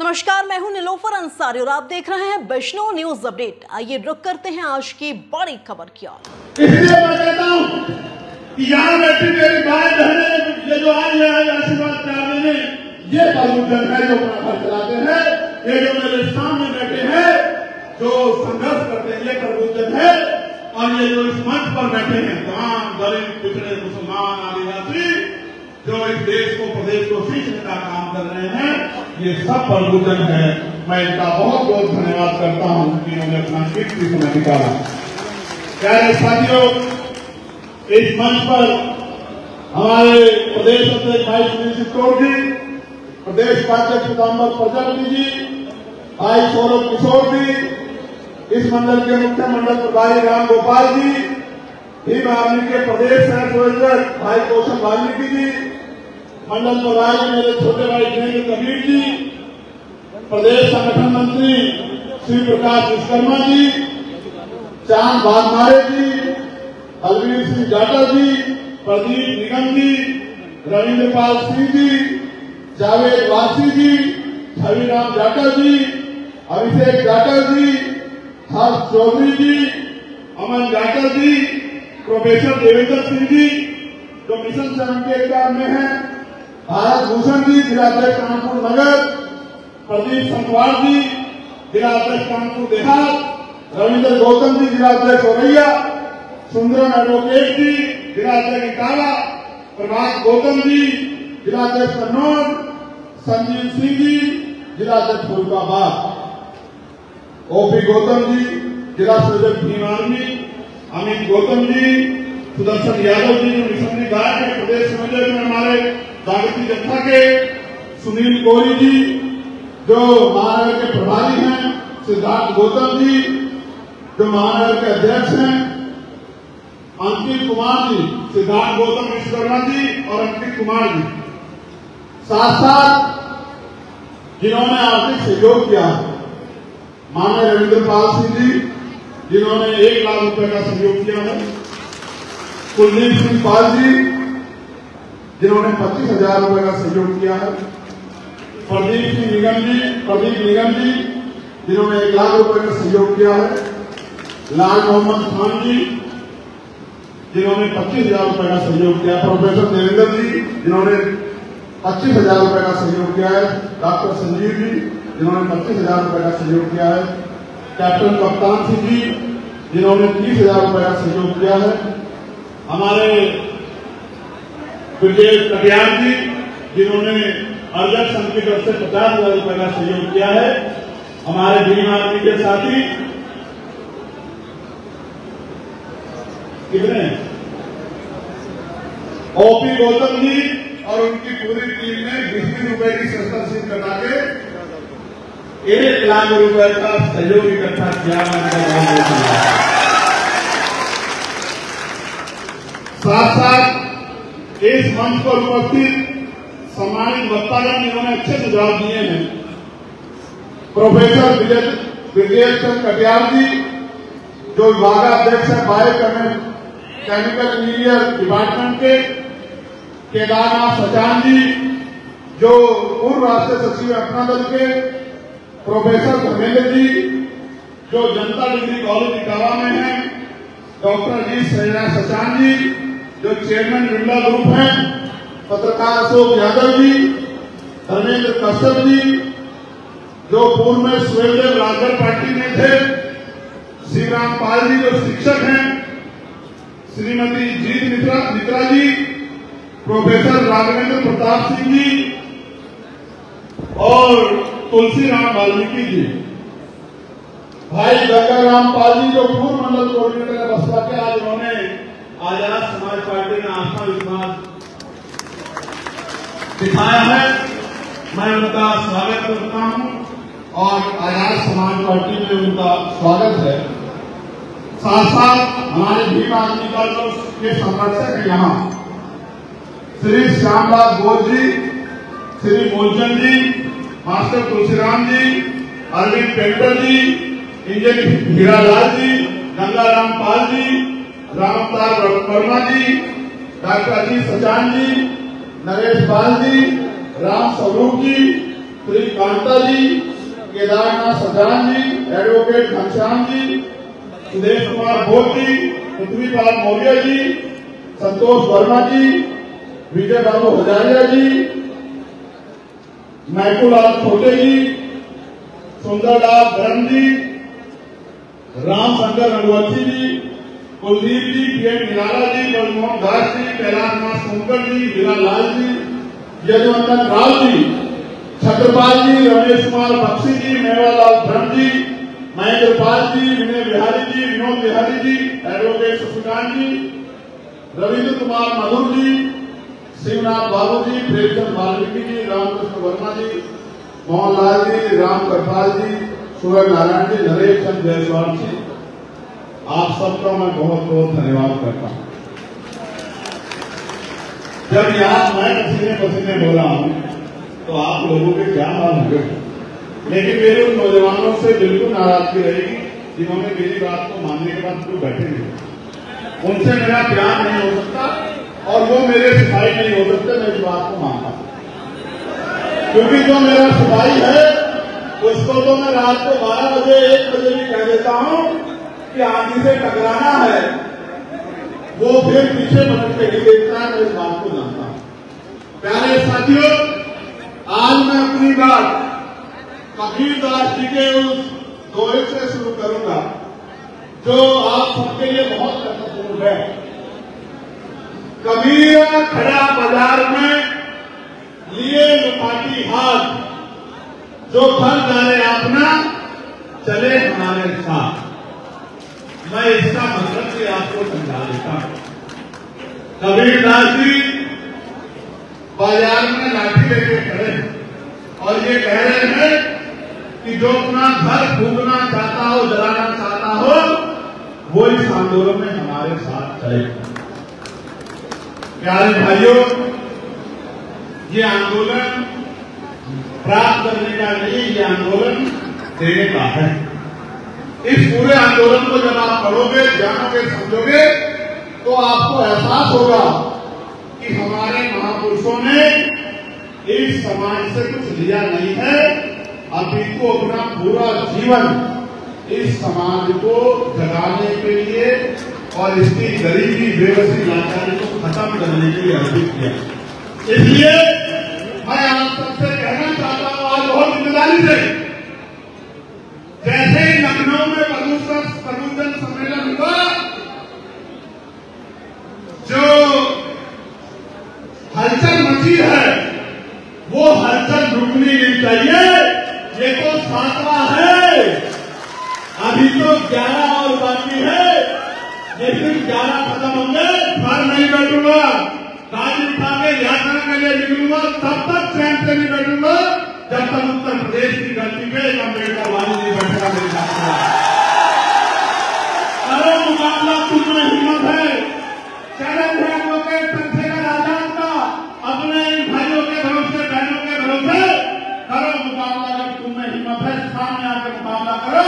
नमस्कार, मैं हूं निलोफर अंसारी और आप देख रहे हैं वैष्णव न्यूज अपडेट। आइए रुक करते हैं आज की बड़ी खबर की ओर। इसलिए मैं कहता हूं कि यहाँ बैठी मेरी माएं बहनें ये जो आई है आशीर्वाद प्यार देने, ये प्रबुद्धन है जो अपना घर चलाते हैं। ये जो मेरे सामने बैठे हैं जो संघर्ष करते हैं, ये प्रबुद्धन है। और ये जो इस मंच पर बैठे हैं तमाम गरीब पिछड़े मुसलमान आदिवासी जो इस देश को प्रदेश को सींचने का काम कर रहे हैं, ये सब प्रबुद्धन है। मैं इनका बहुत बहुत धन्यवाद करता हूं कि उन्होंने अपना कीमती समय निकाला। प्यारे साथियों, इस मंच पर हमारे प्रदेश अध्यक्ष भाई सुनील चित्तौड़ जी, प्रदेश उपाध्यक्ष पीताम्बर प्रजापति जी, भाई सौरभ किशोर जी, इस मंडल के मुख्य मंडल प्रभारी राम गोपाल जी, भीम आर्मी के प्रदेश संयोजक भाई कौशल वाल्मीकि जी, मंडल प्रभारी मेरे छोटे भाई जयेंद्र कबीर जी, प्रदेश संगठन मंत्री श्री प्रकाश विश्वकर्मा जी, चांद भागमारे जी, बलवीर सिंह जाटव जी, प्रदीप निगम जी, रविंद्र पाल सिंह जी, जावेद वासी जी, छविराम जाटव जी, अभिषेक जाटव जी, हर्ष चौधरी जी, अमन जाटव जी, प्रोफेसर देवेंद्र सिंह जी जो मिशन 78 में हैं, भारत भूषण जी जिलाध्यक्ष कानपुर नगर, प्रदीप संगवार जी जिलाध्यक्ष कानपुर देहात, रविंद्र गौतम जी जिलाध्यक्ष औरैया, सुंदरम एडवोकेट जी जिलाध्यक्ष इटावा, प्रभात गौतम जी जिलाध्यक्ष कन्नौज, संजीव सिंह जी जिलाध्यक्ष फुलकाबाद, ओपी गौतम जी जिला संयोजक भीम आर्मी, अमित गौतम जी, सुदर्शन यादव जी जो मिशनरी गार्ड के प्रदेश संयोजक में हमारे जागृति जत्था के, सुनील कोरी जी जो महानगर के प्रभारी हैं, सिद्धार्थ गौतम जी जो महानगर के अध्यक्ष हैं, अंकित कुमार जी, सिद्धार्थ गौतम विश्वकर्मा जी और अंकित कुमार जी, साथ साथ जिन्होंने आर्थिक सहयोग किया, माननीय रविंद्र पाल सिंह जी जिन्होंने 1 लाख रुपए का सहयोग किया है, कुलदीप सिंह पाल जी जिन्होंने 25,000 रुपए का सहयोग किया है, प्रदीप निगम जी जिन्होंने 1 लाख रुपए का सहयोग किया है, लाल मोहम्मद खान जी जिन्होंने 25,000 रुपए का सहयोग किया, प्रोफेसर देवेंद्र जी जिन्होंने 25,000 रुपए का सहयोग किया है, डॉक्टर संजीव जी जिन्होंने 25,000 रुपए का सहयोग किया है, कैप्टन कप्तान सिंह जी जिन्होंने 30,000 रुपए का सहयोग किया है, हमारे ब्रिजेश कटियार जी जिन्होंने अर्जक संघ की तरफ से 50,000 रुपए का सहयोग किया है, हमारे भीम आर्मी के साथी कितने ओपी गौतम जी और उनकी पूरी टीम ने 20 रुपए की शस्त्रशील कटा के 1 लाख रुपए का सहयोग इकट्ठा किया। साथ साथ इस मंच पर उपस्थित सम्मानित वक्तागण जिन्होंने अच्छे सुझाव दिए हैं, प्रोफेसर ब्रिजेश चंद्र कटियार जी जो विभागाध्यक्ष है बायोकेमिकल इंजीनियर डिपार्टमेंट के, केदारनाथ सचान जी जो पूर्व राष्ट्रीय सचिव अपना दल के, प्रोफेसर धर्मेंद्र जी जो जनता डिग्री कॉलेज इटावा में है, डॉक्टर जी सचान जी जो चेयरमैन बिरला ग्रुप हैं, पत्रकार अशोक यादव जी, धर्मेंद्र कश्यप जी जो पूर्व में स्वदेव राजगढ़ पार्टी में थे, श्रीराम पाल जी जो शिक्षक हैं, श्रीमती जीत मित्रा जी, प्रोफेसर राघवेंद्र प्रताप सिंह जी और तुलसी राम वाल्मीकि जी, भाई गंगा राम पाल जी जो पूर्व मंडल कोऑर्डिनेटर है बसपा के, आज उन्होंने आजाद समाज पार्टी में आस्था विश्वास दिखाया है। मैं उनका स्वागत करता हूं और आजाद समाज पार्टी में उनका स्वागत है। साथ साथ हमारे भीम आर्मी के संरक्षक है यहाँ श्री श्यामलाल बोस जी, श्री मोलचंद जी, मास्टर तुलसीराम जी, अरविंद पेंटर जी, इंजीनियर हीरालाल जी, गंगाराम पाल जी, रामअवतार वर्मा जी, डॉक्टर जी सचान जी, नरेश पाल जी, राम स्वरूप जी, श्री कांता जी, केदारनाथ सजान जी, एडवोकेट घनश्याम जी, सुदेश कुमार भोग जी, पृथ्वीपाल मौर्य जी, संतोष वर्मा जी, विजय बाबू हजारिया जी, मैकुलाल छोटे जी, सुंदरलाल धर्म जी, रामशंकर रघुवंशी जी, कुलदीप जी, पीएम निराला जी, बलमोहन दास जी, कैलाशनाथ सोनकर जी, हीरालाल जी, यजवंतन राव जी, छत्रपाल जी, रमेश कुमार बख्शी जी, मेवालाल धर्म जी, महेंद्र पाल जी, विनय बिहारी जी, विनोद बिहारी जी, एडवोकेट शशिकांत जी, रविंद्र कुमार मधुर जी, शिवनाथ बाबू जी, प्रेमचंद वाल्मीकि जी, रामकृष्ण वर्मा जी, मोहनलाल जी, राम करपाल जी, सूर्य नारायण जी, नरेश चंद जायसवाल जी, आप सबका मैं बहुत बहुत धन्यवाद करता हूँ। जब यहाँ मैं पसीने पसीने हो रहा हूँ तो आप लोगों के क्या हाल होंगे, लेकिन मेरे उन नौजवानों से बिल्कुल नाराजगी रहेगी जिन्होंने मेरी बात को मानने के बाद क्यों बैठे नहीं। उनसे मेरा प्यार नहीं हो सकता और वो मेरे सिपाही नहीं हो सकते। मैं इस बात को मानता हूँ, क्योंकि जो मेरा सिपाही है उसको तो मैं रात को 12 बजे 1 बजे भी कह देता हूँ कि आंधी से टकराना है, वो फिर पीछे पलट के नहीं देखता है। मैं इस बात को जानता हूँ। प्यारे साथियों, आज मैं अपनी बात कबीरदास जी के उस दोहे से शुरू करूंगा जो आप सबके लिए बहुत महत्वपूर्ण है। कबीर खड़ा बाजार में लिए लुपाटी हाथ, जो घर डाले अपना चले हमारे साथ। मैं इसका मतलब भी आपको समझा देता हूं। कबीरदास जी बाजार में लाठी लेके खड़े और ये कह रहे हैं कि जो अपना घर फूकना चाहता हो, जलाना चाहता हो, वो इस आंदोलन में हमारे साथ चले। प्यारे भाइयों, ये आंदोलन प्राप्त करने का नहीं, ये आंदोलन देने का है। इस पूरे आंदोलन को जब आप पढ़ोगे, जानोगे, समझोगे तो आपको एहसास होगा कि हमारे महापुरुषों ने इस समाज से कुछ लिया नहीं है, अभी को अपना पूरा जीवन इस समाज को जगाने के लिए और इसकी गरीबी, बेबसी, लाचारी को खत्म करने के लिए अर्पित किया। इसलिए मैं आप सबसे कहना चाहता हूं आज बहुत जिम्मेदारी से, जैसे ही लखनऊ में प्रबुद्धन सम्मेलन हुआ, जो हलचल मची है वो हलचल रुकनी नहीं चाहिए। ये तो 7वां है, अभी तो 11 और बाकी है। लेकिन 11 खत्म होंगे, घर नहीं बैठूंगा, गाड़ी उठा के यात्रा के लिए निकलूंगा, तब तक चैन से नहीं बैठूंगा जब तक उत्तर प्रदेश की धरती पे एक अम्बेडकर वाली नहीं बैठेगा मेरे साथ। करो मुकाबला, तुमने हिम्मत है, चैलेंज है लोगे चंद्रशेखर आजाद का, अपने भाइयों के भरोसे, बहनों के भरोसे करो मुकाबला। अगर तुम्हें हिम्मत है सामने आकर मुकाबला करो,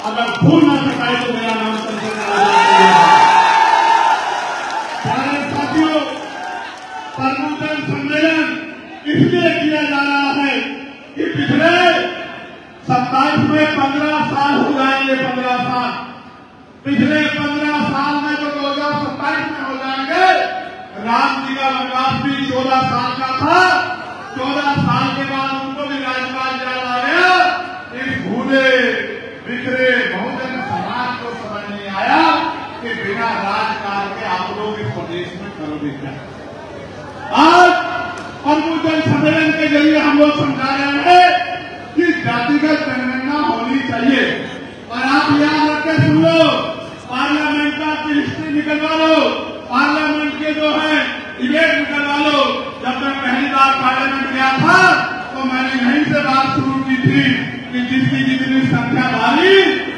अगर भूल ना सकाए तो मेरा नाम चंद्रशेखर आजाद है। प्यारे साथियों, प्रबुद्धन सम्मेलन इसलिए किया जा रहा है कि पिछले 27 में 15 साल हो जाएंगे। 15 साल, पिछले 15 साल में जो 2027 में हो जाएंगे। राम जी का वनवास भी 14 साल का था। 14 साल के बाद उनको भी राजपाल याद आ गया। इस भूले बिखरे बहुजन समाज को समझ नहीं आया कि बिना राजकाज के आप लोग इस प्रदेश में करोगे क्या। आज प्रबुद्धन सम्मेलन के जरिए हम लोग समझा रहे हैं कि जातिगत जनगणना होनी चाहिए। और आप याद रखकर सुन लो, पार्लियामेंट का हिस्ट्री निकलवा लो, पार्लियामेंट के जो है डिबेट निकलवा लो। जब मैं पहली बार पार्लियामेंट गया था तो मैंने यहीं से बात शुरू की थी कि जिसकी जितनी संख्या भारी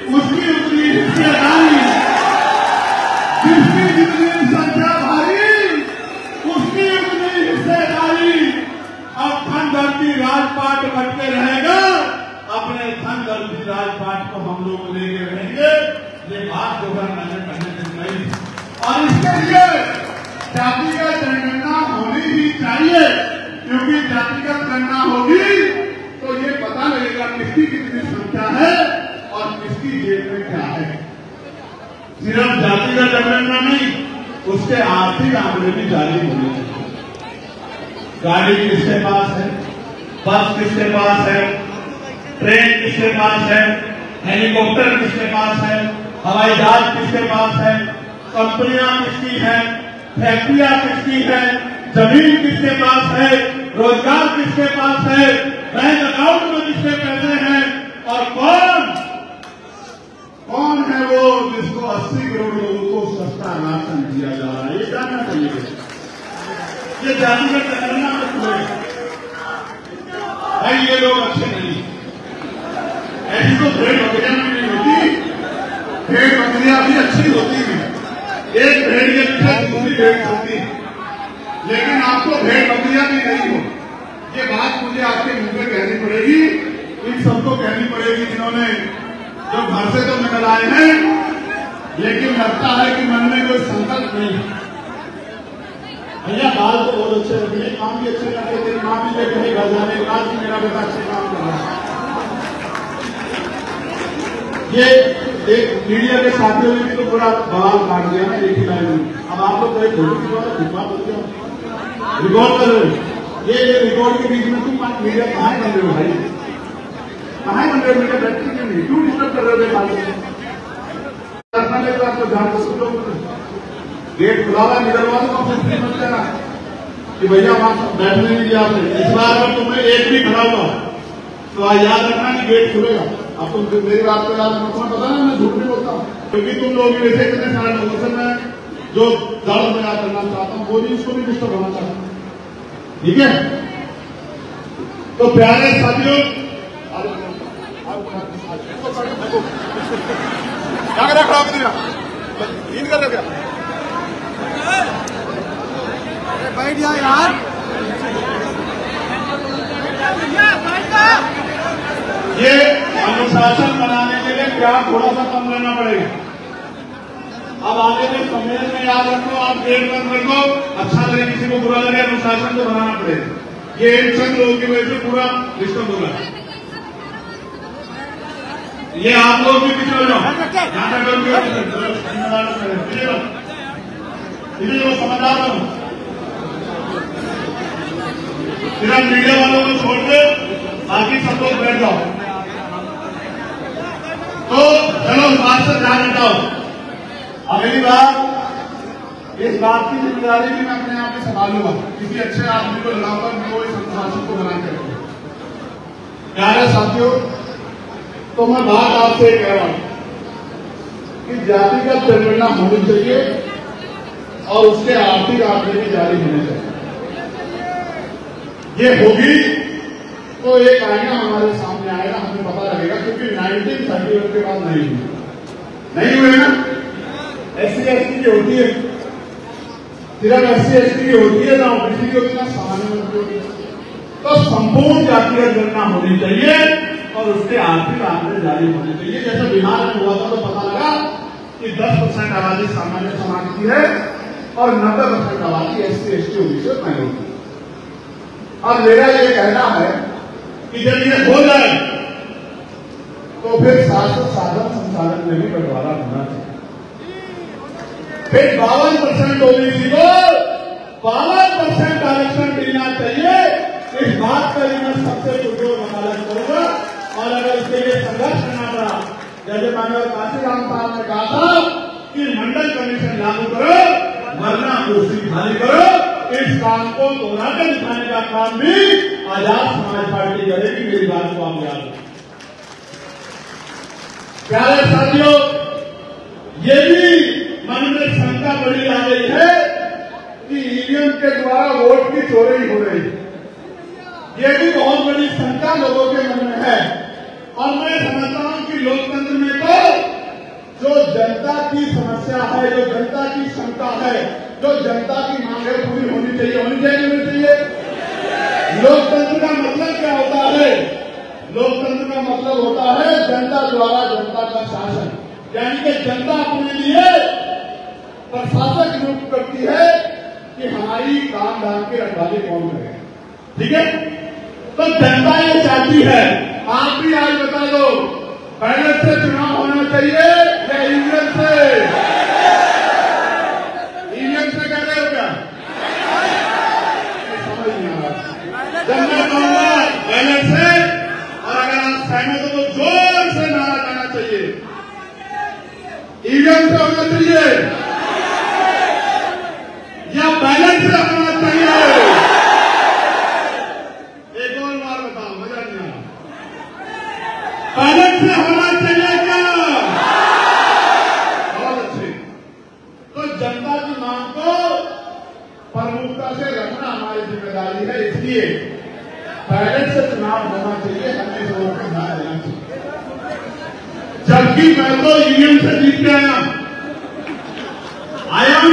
उसकी उतनी हिस्सेदारी, जिसकी जितनी संख्या भारी उसकी उतनी हिस्सेदारी। अब धन धरती राजपाट बटके रहेगा, अपने धन धरती राजपाट को हम लोग लेके रहेंगे। ये बात जो है मैंने पहले दिन कही और इसके लिए जातिगत जनगणना होनी ही चाहिए, क्योंकि जातिगत गणना होगी तो ये किसकी कितनी संख्या है और किसकी जेब में क्या है। सिर्फ जातिगत जनगणना नहीं, उसके आर्थिक आंकड़े भी जारी होने चाहिए। गाड़ी किसके पास है, बस किसके पास है, ट्रेन किसके पास है, हेलीकॉप्टर किसके पास है, हवाई जहाज किसके पास है, कंपनियां किसकी है, फैक्ट्रियां किसकी है, जमीन किसके पास है, रोजगार किसके पास है, बैंक अकाउंट में किसके पैसे हैं, और कौन है वो जिसको 80 करोड़ लोगों को सस्ता राशन दिया जा रहा है, ये जानना चाहिए। ये जातिगत जनगणना में भाई ये लोग अच्छे नहीं, ऐसी तो भेड़ बकरियां भी नहीं होती, भेड़ बकरियां भी अच्छी होती हैं, एक भेड़ के पीछे दूसरी भेड़ होती है, लेकिन आपको भेड़ बकरियां भी नहीं हो। ये बात मुझे आपके मुंह पे कहनी पड़ेगी, इन सबको कहनी पड़ेगी जिन्होंने जो घर से तो निकल आए हैं, लेकिन लगता है कि मन में कोई संकल्प नहीं। भैया बाल तो बहुत अच्छे लगे, काम भी अच्छे लगे, तेरी माँ भी देख रही घर जाने के बाद कि मेरा बेटा अच्छे काम कर रहा है। ये एक मीडिया के साथियों ने भी तो पूरा बवाल काट दिया ना एक ही लाइन में। अब आप लोग कोई फोटो की बात रिकॉर्ड कर रहे हो, ये रिकॉर्ड के बीच में तुम मीडिया कहाँ बन रहे हो भाई, कहाँ बन रहे हो मीडिया बैठती क्यों नहीं, क्यों डिस्टर्ब कर रहे हो। आपको जान को गेट खुला हुआ निकलवा दो, मत लेना कि भैया वहां बैठने नहीं दिया आपने। इस बार अगर तुम्हें एक भी खड़ा हुआ तो आज याद रखना कि गेट खुलेगा। अब तुम मेरी बात को याद रखना, तुम्हें पता ना मैं झूठ नहीं बोलता हूँ, क्योंकि तुम लोग वैसे इतने सारे लोगों से मैं जो दर्द में याद करना चाहता हूँ वो भी उसको भी डिस्टर्ब होना चाहता हूँ, ठीक है। तो प्यारे साथियों, क्या करा खड़ा कर दिया, नींद कर क्या, बैठ जाए यार। ये अनुशासन बनाने के लिए क्या थोड़ा सा कम लेना पड़ेगा। अब आगे के सम्मेलन में याद रखो, आप गेट बंद रखो, अच्छा लगे किसी को बुरा लगे, अनुशासन तो बनाना पड़ेगा। ये इन चंद लोगों की वजह से पूरा डिस्टर्ब हो रहा है। ये आप लोग भी पीछे हो जाओ, समझदार हो, सिर्फ मीडिया वालों को छोड़ के बाकी सब लोग बैठ जाओ। तो चलो बात से ध्यान हटाओ। अगली बार इस बात की जिम्मेदारी भी मैं अपने आप में संभालूंगा, किसी अच्छे आदमी को लगाकर मैं वो इस अनुशासन को बना के रखूंगा। प्यारे साथियों, तो मैं बात आपसे कह रहा हूं कि जातिगत जनगणना होनी चाहिए और उसके आर्थिक आंकड़े भी जारी होने चाहिए। ये होगी तो एक आईना हमारे सामने आएगा, हमें पता लगेगा, क्योंकि 1931 के बाद नहीं हुए ना। SC/ST की होती है, सिर्फ SC/ST की होती है ना, ओबीसी की होती है ना, सामान्य होती है। तो संपूर्ण जातिगत गणना होनी चाहिए और उसके आर्थिक आंकड़े जारी होने चाहिए। जैसे बिहार में हुआ था तो पता लगा कि 10% आबादी सामान्य समाज की है और 90% आबादी SC/ST ओबीसी और माइनॉरिटी। और मेरा ये कहना है कि जब ये हो जाए तो फिर शासन साधन संसाधन में भी बंटवारा होना चाहिए। फिर 52% ओबीसी को 52% आरक्षण मिलना चाहिए। इस बात पर मैं सबसे पुरजोर वकालत करूंगा और अगर इसके लिए संघर्ष करना पड़ा, जैसे मानव काशीराम साहब ने कहा था कि मंडल कमीशन लागू करो वरना कुर्सी खाली करो, इस काम को दोहरा कर दिखाने का काम भी आजाद समाज पार्टी करेगी। मेरी बात को आप याद रखें। प्यारे साथियों, ये भी मन में शंका बड़ी आ गई है कि ईवीएम के द्वारा वोट की चोरी हो रही है। ये भी बहुत बड़ी शंका लोगों के मन में है और मैं समझता हूं कि लोकतंत्र में तो जो जनता की समस्या है, जो जनता की शंका है, जो जनता की मांग है, पूरी होनी चाहिए, होनी चाहिए। लोकतंत्र का मतलब क्या होता है? लोकतंत्र का मतलब होता है जनता द्वारा जनता का शासन, यानी कि जनता अपने लिए प्रशासक नियुक्त करती है कि हमारी काम धाम की रखवाली कौन करे, ठीक है। तो जनता ये चाहती है आप भी आज बता दो, बैलेट से चुनाव होना चाहिए या ईवीएम से? ईवीएम से कह रहे हो क्या? समझ नहीं आ रहा। जब मैं कहूंगा बैलेट से, और अगर आप सहमत हो तो जोर से नारा देना चाहिए, ईवीएम से होना चाहिए या बैलेट से होना चाहिए? एक और बार बताओ, मजा नहीं आया। बैलेट से होना चाहिए क्या? बहुत अच्छे। तो जनता की मांग को प्रमुखता से रखना हमारी जिम्मेदारी है, इसलिए बैलेट से चुनाव होना चाहिए, हमें इस वोट में ध्यान देना चाहिए। जबकि मैं तो ईवीएम से जीत के आया हूं,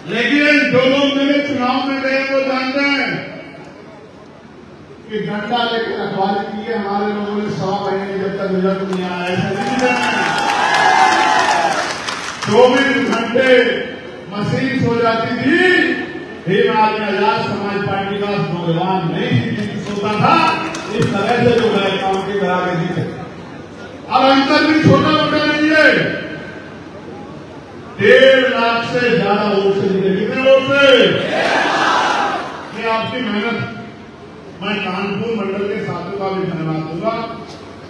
लेकिन जो लोग मेरे चुनाव में गए वो जानते हैं कि घंटा लेकर अखबार की है हमारे लोगों ने 100 महीने जब तक रिजल्ट नहीं आया, ऐसा नहीं जाना। 24 घंटे मशीन सो जाती थी, फिर आदमी आजाद समाज पार्टी का नौजवान नहीं सोता था, इस तरह से जो है काम की करा के जीते। अब अंतर भी छोटा मोटा नहीं है, 1.5 लाख से ज्यादा वोट से जीते। कितने वोट से? ये आपकी मेहनत। मैं कानपुर मंडल के साथियों का भी धन्यवाद दूंगा।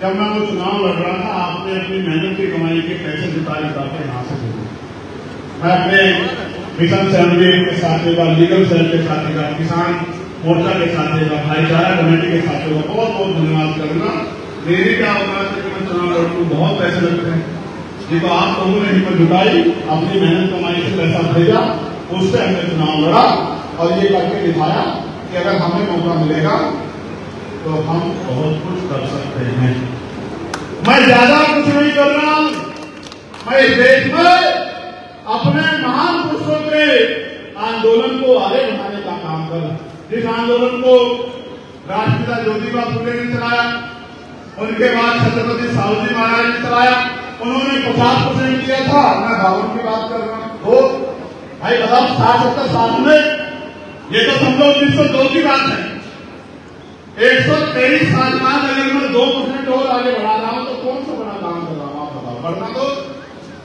जब मैं वो चुनाव लड़ रहा था, आपने अपनी मेहनत की कमाई के पैसे जुटा के यहां से भेजे। मैं अपने मिशन सेवनवेव के साथियों का, लीगल सेल के साथियों का, किसान मोर्चा के साथियों का, भाईचारा कमेटी के साथियों का बहुत बहुत धन्यवाद करूंगा। मेरी क्या औकात है कि मैं चुनाव लड़ूं, बहुत पैसे लगते हैं। ये तो आप लोगों ने हिम्मत जुटाई, अपनी मेहनत कमाई से पैसा भेजा, उससे हमने चुनाव लड़ा और ये करके दिखाया कि अगर हमें मौका मिलेगा तो हम बहुत कुछ कर सकते हैं। मैं ज्यादा कुछ नहीं कर रहा हूं, मैं इस देश में अपने महान पुरुषों के आंदोलन को आगे बढ़ाने का काम कर रहा हूं। जिस आंदोलन को राष्ट्रपिता ज्योतिबा फुले ने चलाया, उनके बाद छत्रपति साहूजी महाराज ने चलाया, उन्होंने 50% किया था। मैं 52 की बात कर रहा हूं। तो भाई बताओ, 60-70 साल में, ये तो समझो 1902 की बात है। 123 साल बाद अगर मैं 2% और आगे बढ़ा रहा हूं तो कौन सा बड़ा काम कर रहा हूं? आप बताओ। बढ़ना तो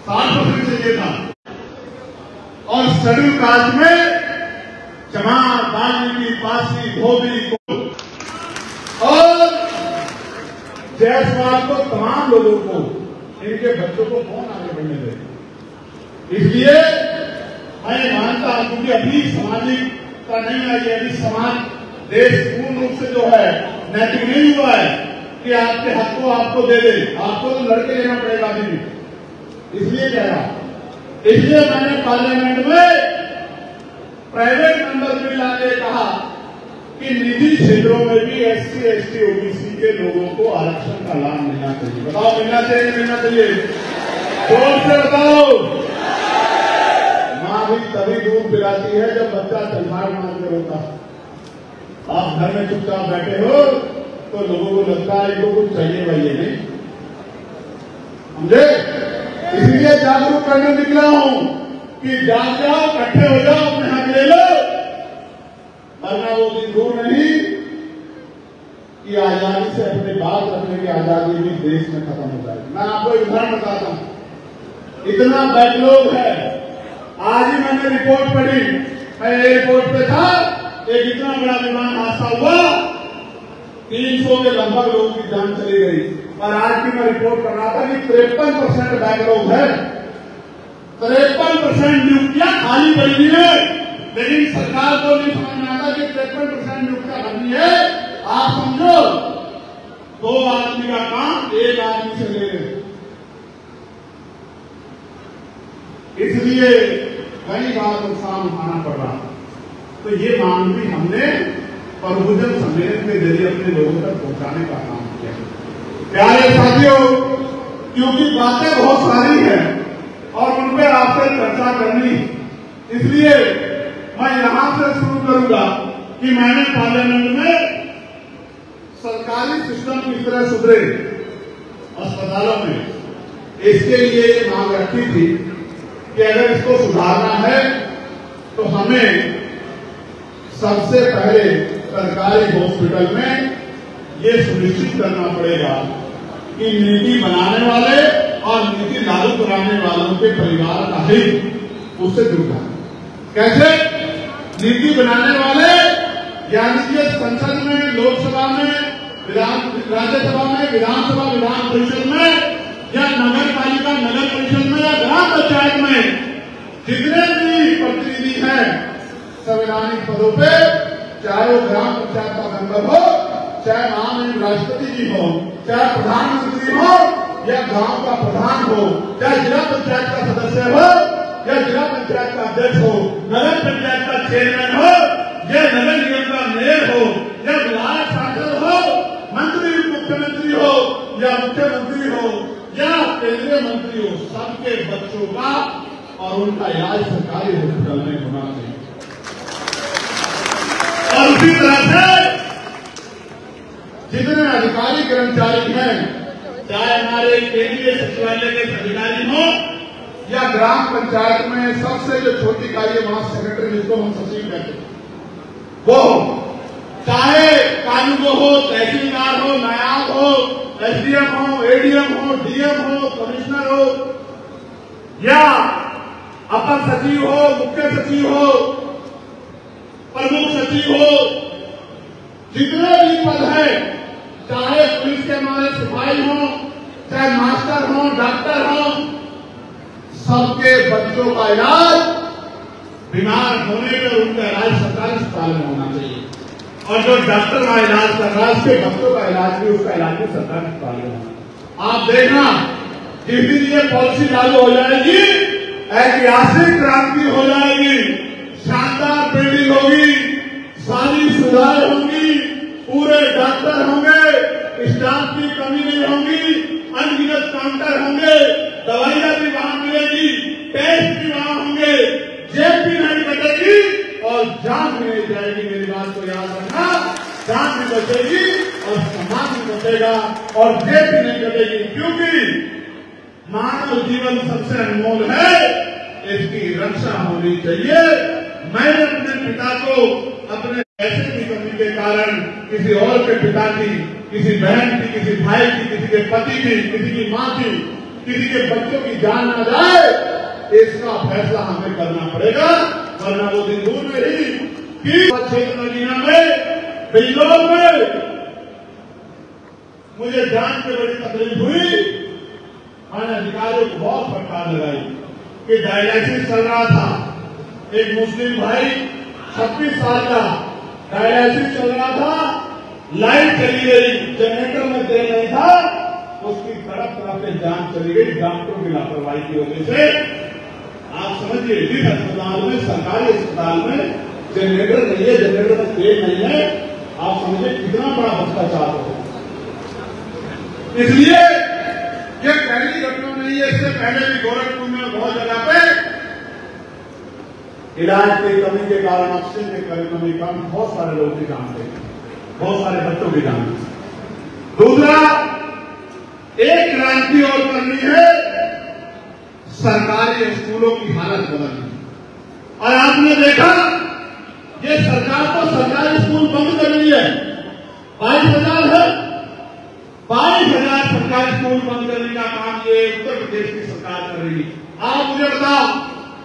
60% चाहिए था। और शेड्यूल कास्ट में चमार, वाल्मीकि, पासी, धोबी और जायसवाल को, तमाम लोगों को, इनके बच्चों को कौन आगे बढ़ने दे? इसलिए मैं मानता हूं, क्योंकि अभी सामाजिकता नहीं आई है, अभी समाज, देश पूर्ण रूप से जो है नैतिक नहीं हुआ है कि आपके हक को आपको दे दे, आपको तो लड़के लेना पड़ेगा अभी भी। इसलिए कह रहा, इसलिए मैंने पार्लियामेंट में प्राइवेट मेंबर बिल लाके कहा कि निजी क्षेत्रों में भी SC, ST, OBC के लोगों को आरक्षण का लाभ मिलना चाहिए। बताओ, मिलना चाहिए, मिलना चाहिए? जोर से बताओ। माँ भी तभी दूध पिलाती है जब बच्चा तलवार मार के रोता। आप घर में चुपचाप बैठे हो तो लोगों को लगता है इनको कुछ चाहिए भाई, ये नहीं समझे? इसलिए जागरूक करने निकला हूं कि जाग जाओ, इकट्ठे हो जाओ, अपने हक ले लो, वरना वो दिन दूर नहीं कि आजादी से अपने बात रखने की आजादी भी देश में खत्म हो जाएगी। मैं आपको एक उदाहरण बताता हूं, इतना बैकलॉग है। आज ही मैंने रिपोर्ट पढ़ी, मैं एयरपोर्ट पे था, एक इतना बड़ा विमान हादसा हुआ, 300 के लगभग लोगों की जान चली गई। और आज की मैं रिपोर्ट कर रहा था कि 53% बैकलॉग है, 53% नियुक्तियां खाली पड़ी है, लेकिन सरकार को नहीं समझ में आता कि 53% नियुक्तियां भरनी है। आप समझो, 2 आदमी का काम 1 आदमी से ले रहे, इसलिए कई बार नुकसान उठाना पड़ रहा। तो ये मांग भी हमने बहुजन सम्मेलन के जरिए अपने लोगों तक पहुंचाने का काम किया। प्यारे साथियों, क्योंकि बातें बहुत सारी हैं और उन पर आपसे चर्चा करनी, इसलिए मैं यहां से शुरू करूंगा कि मैंने पार्लियामेंट में सरकारी सिस्टम किस तरह सुधरे अस्पतालों में, इसके लिए ये मांग रखी थी कि अगर इसको सुधारना है तो हमें सबसे पहले सरकारी हॉस्पिटल में ये सुनिश्चित करना पड़ेगा कि नीति बनाने वाले और नीति लागू कराने वालों के परिवार का हित उससे जुड़ा। कैसे? नीति बनाने वाले यानी कि संसद में, लोकसभा में, राज्यसभा में, विधानसभा, विधान परिषद में या नगर पालिका, नगर परिषद में या ग्राम पंचायत में जितने भी प्रतिनिधि हैं संवैधानिक पदों पे, चाहे वो ग्राम पंचायत का मेंबर हो, चाहे महामहिम राष्ट्रपति जी हो, चाहे प्रधानमंत्री हो या गांव का प्रधान हो, चाहे जिला पंचायत का सदस्य हो या जिला पंचायत का अध्यक्ष हो, नगर पंचायत का चेयरमैन हो या नगर निगम का मेयर हो या विधायक सांसद हो, मंत्री मुख्यमंत्री हो या मुख्यमंत्री हो या केंद्रीय मंत्री हो, सबके बच्चों का और उनका इलाज सरकारी हॉस्पिटल में होना चाहिए। और उसी तरह से जितने अधिकारी कर्मचारी हैं, चाहे हमारे केंद्रीय सचिवालय के अधिकारी हो या ग्राम पंचायत में सबसे जो छोटी इकाई है वहां सेक्रेटरी, जिसको हम सचिव कहते हैं, वो चाहे कानून हो, तहसीलदार हो, नायाब हो, एसडीएम हो, एडीएम हो, डीएम हो, कमिश्नर हो या अपर सचिव हो, मुख्य सचिव हो, प्रमुख सचिव हो, जितने भी पद है, चाहे पुलिस के हमारे सिपाही हो, चाहे मास्टर हो, डॉक्टर हो, सबके बच्चों का इलाज बीमार होने पर उनका इलाज सरकारी अस्पताल में होना चाहिए। और जो डॉक्टर का इलाज कर रहा है उसके बच्चों का इलाज भी, उसका इलाज भी सरकारी अस्पताल में होना। आप देखना जिस दिन ये पॉलिसी लागू हो जाएगी, ऐतिहासिक क्रांति हो जाएगी, शानदार बिल्डिंग होगी, सारी सुविधाएं होंगी, पूरे डॉक्टर होंगे, स्टाफ की कमी नहीं होगी, अनगिनत काउंटर होंगे, दवाइयां भी वहां मिलेगी, टेस्ट भी वहां होंगे, जेब भी नहीं कटेगी और जान भी नहीं जाएगी। मेरी बात को याद रखना, जान भी बचेगी और समाज भी बचेगा और जेब भी नहीं कटेगी, क्योंकि मानव जीवन सबसे अनमोल है, इसकी रक्षा होनी चाहिए। मैंने अपने पिता को अपने पैसे की कमी के कारण किसी और के पिता की, किसी बहन की, किसी भाई की, किसी के पति की, किसी की मां की, किसी के बच्चों की जान न जाए, इसका फैसला हमें करना पड़ेगा, वरना वो दिन दूर नहीं कि क्षेत्र मदीना में, बिल्लोर में मुझे जान के बड़ी तकलीफ हुई। मैंने अधिकारियों को बहुत फटकार लगाई कि डायलिसिस चल रहा था, एक मुस्लिम भाई 26 साल का डायलिसिस चल रहा था, लाइट चली गई, जनरेटर में तेल नहीं था, उसकी तरफ तरफ से जान चली गई डॉक्टरों की लापरवाही की वजह से। आप समझिए, जिस अस्पताल में, सरकारी अस्पताल में जनरेटर नहीं है, जनरेटर में तेल नहीं है, आप समझिए कितना बड़ा भ्रष्टाचार हो। इसलिए ये पहली घटना नहीं है, इससे पहले भी गोरखपुर में बहुत जगह पे इलाज की कमी के कारण, ऑक्सीजन की कमी के कारण बहुत सारे लोग की जान गए, बहुत सारे बच्चों की जान गई। दूसरा, एक क्रांति और करनी है, सरकारी स्कूलों की हालत बदलनी। और आपने देखा ये सरकार तो सरकारी स्कूल बंद कर रही है, 22,000 है, 22,000 सरकारी स्कूल बंद करने का काम ये उत्तर प्रदेश की सरकार कर रही है। आप मुझे बताओ,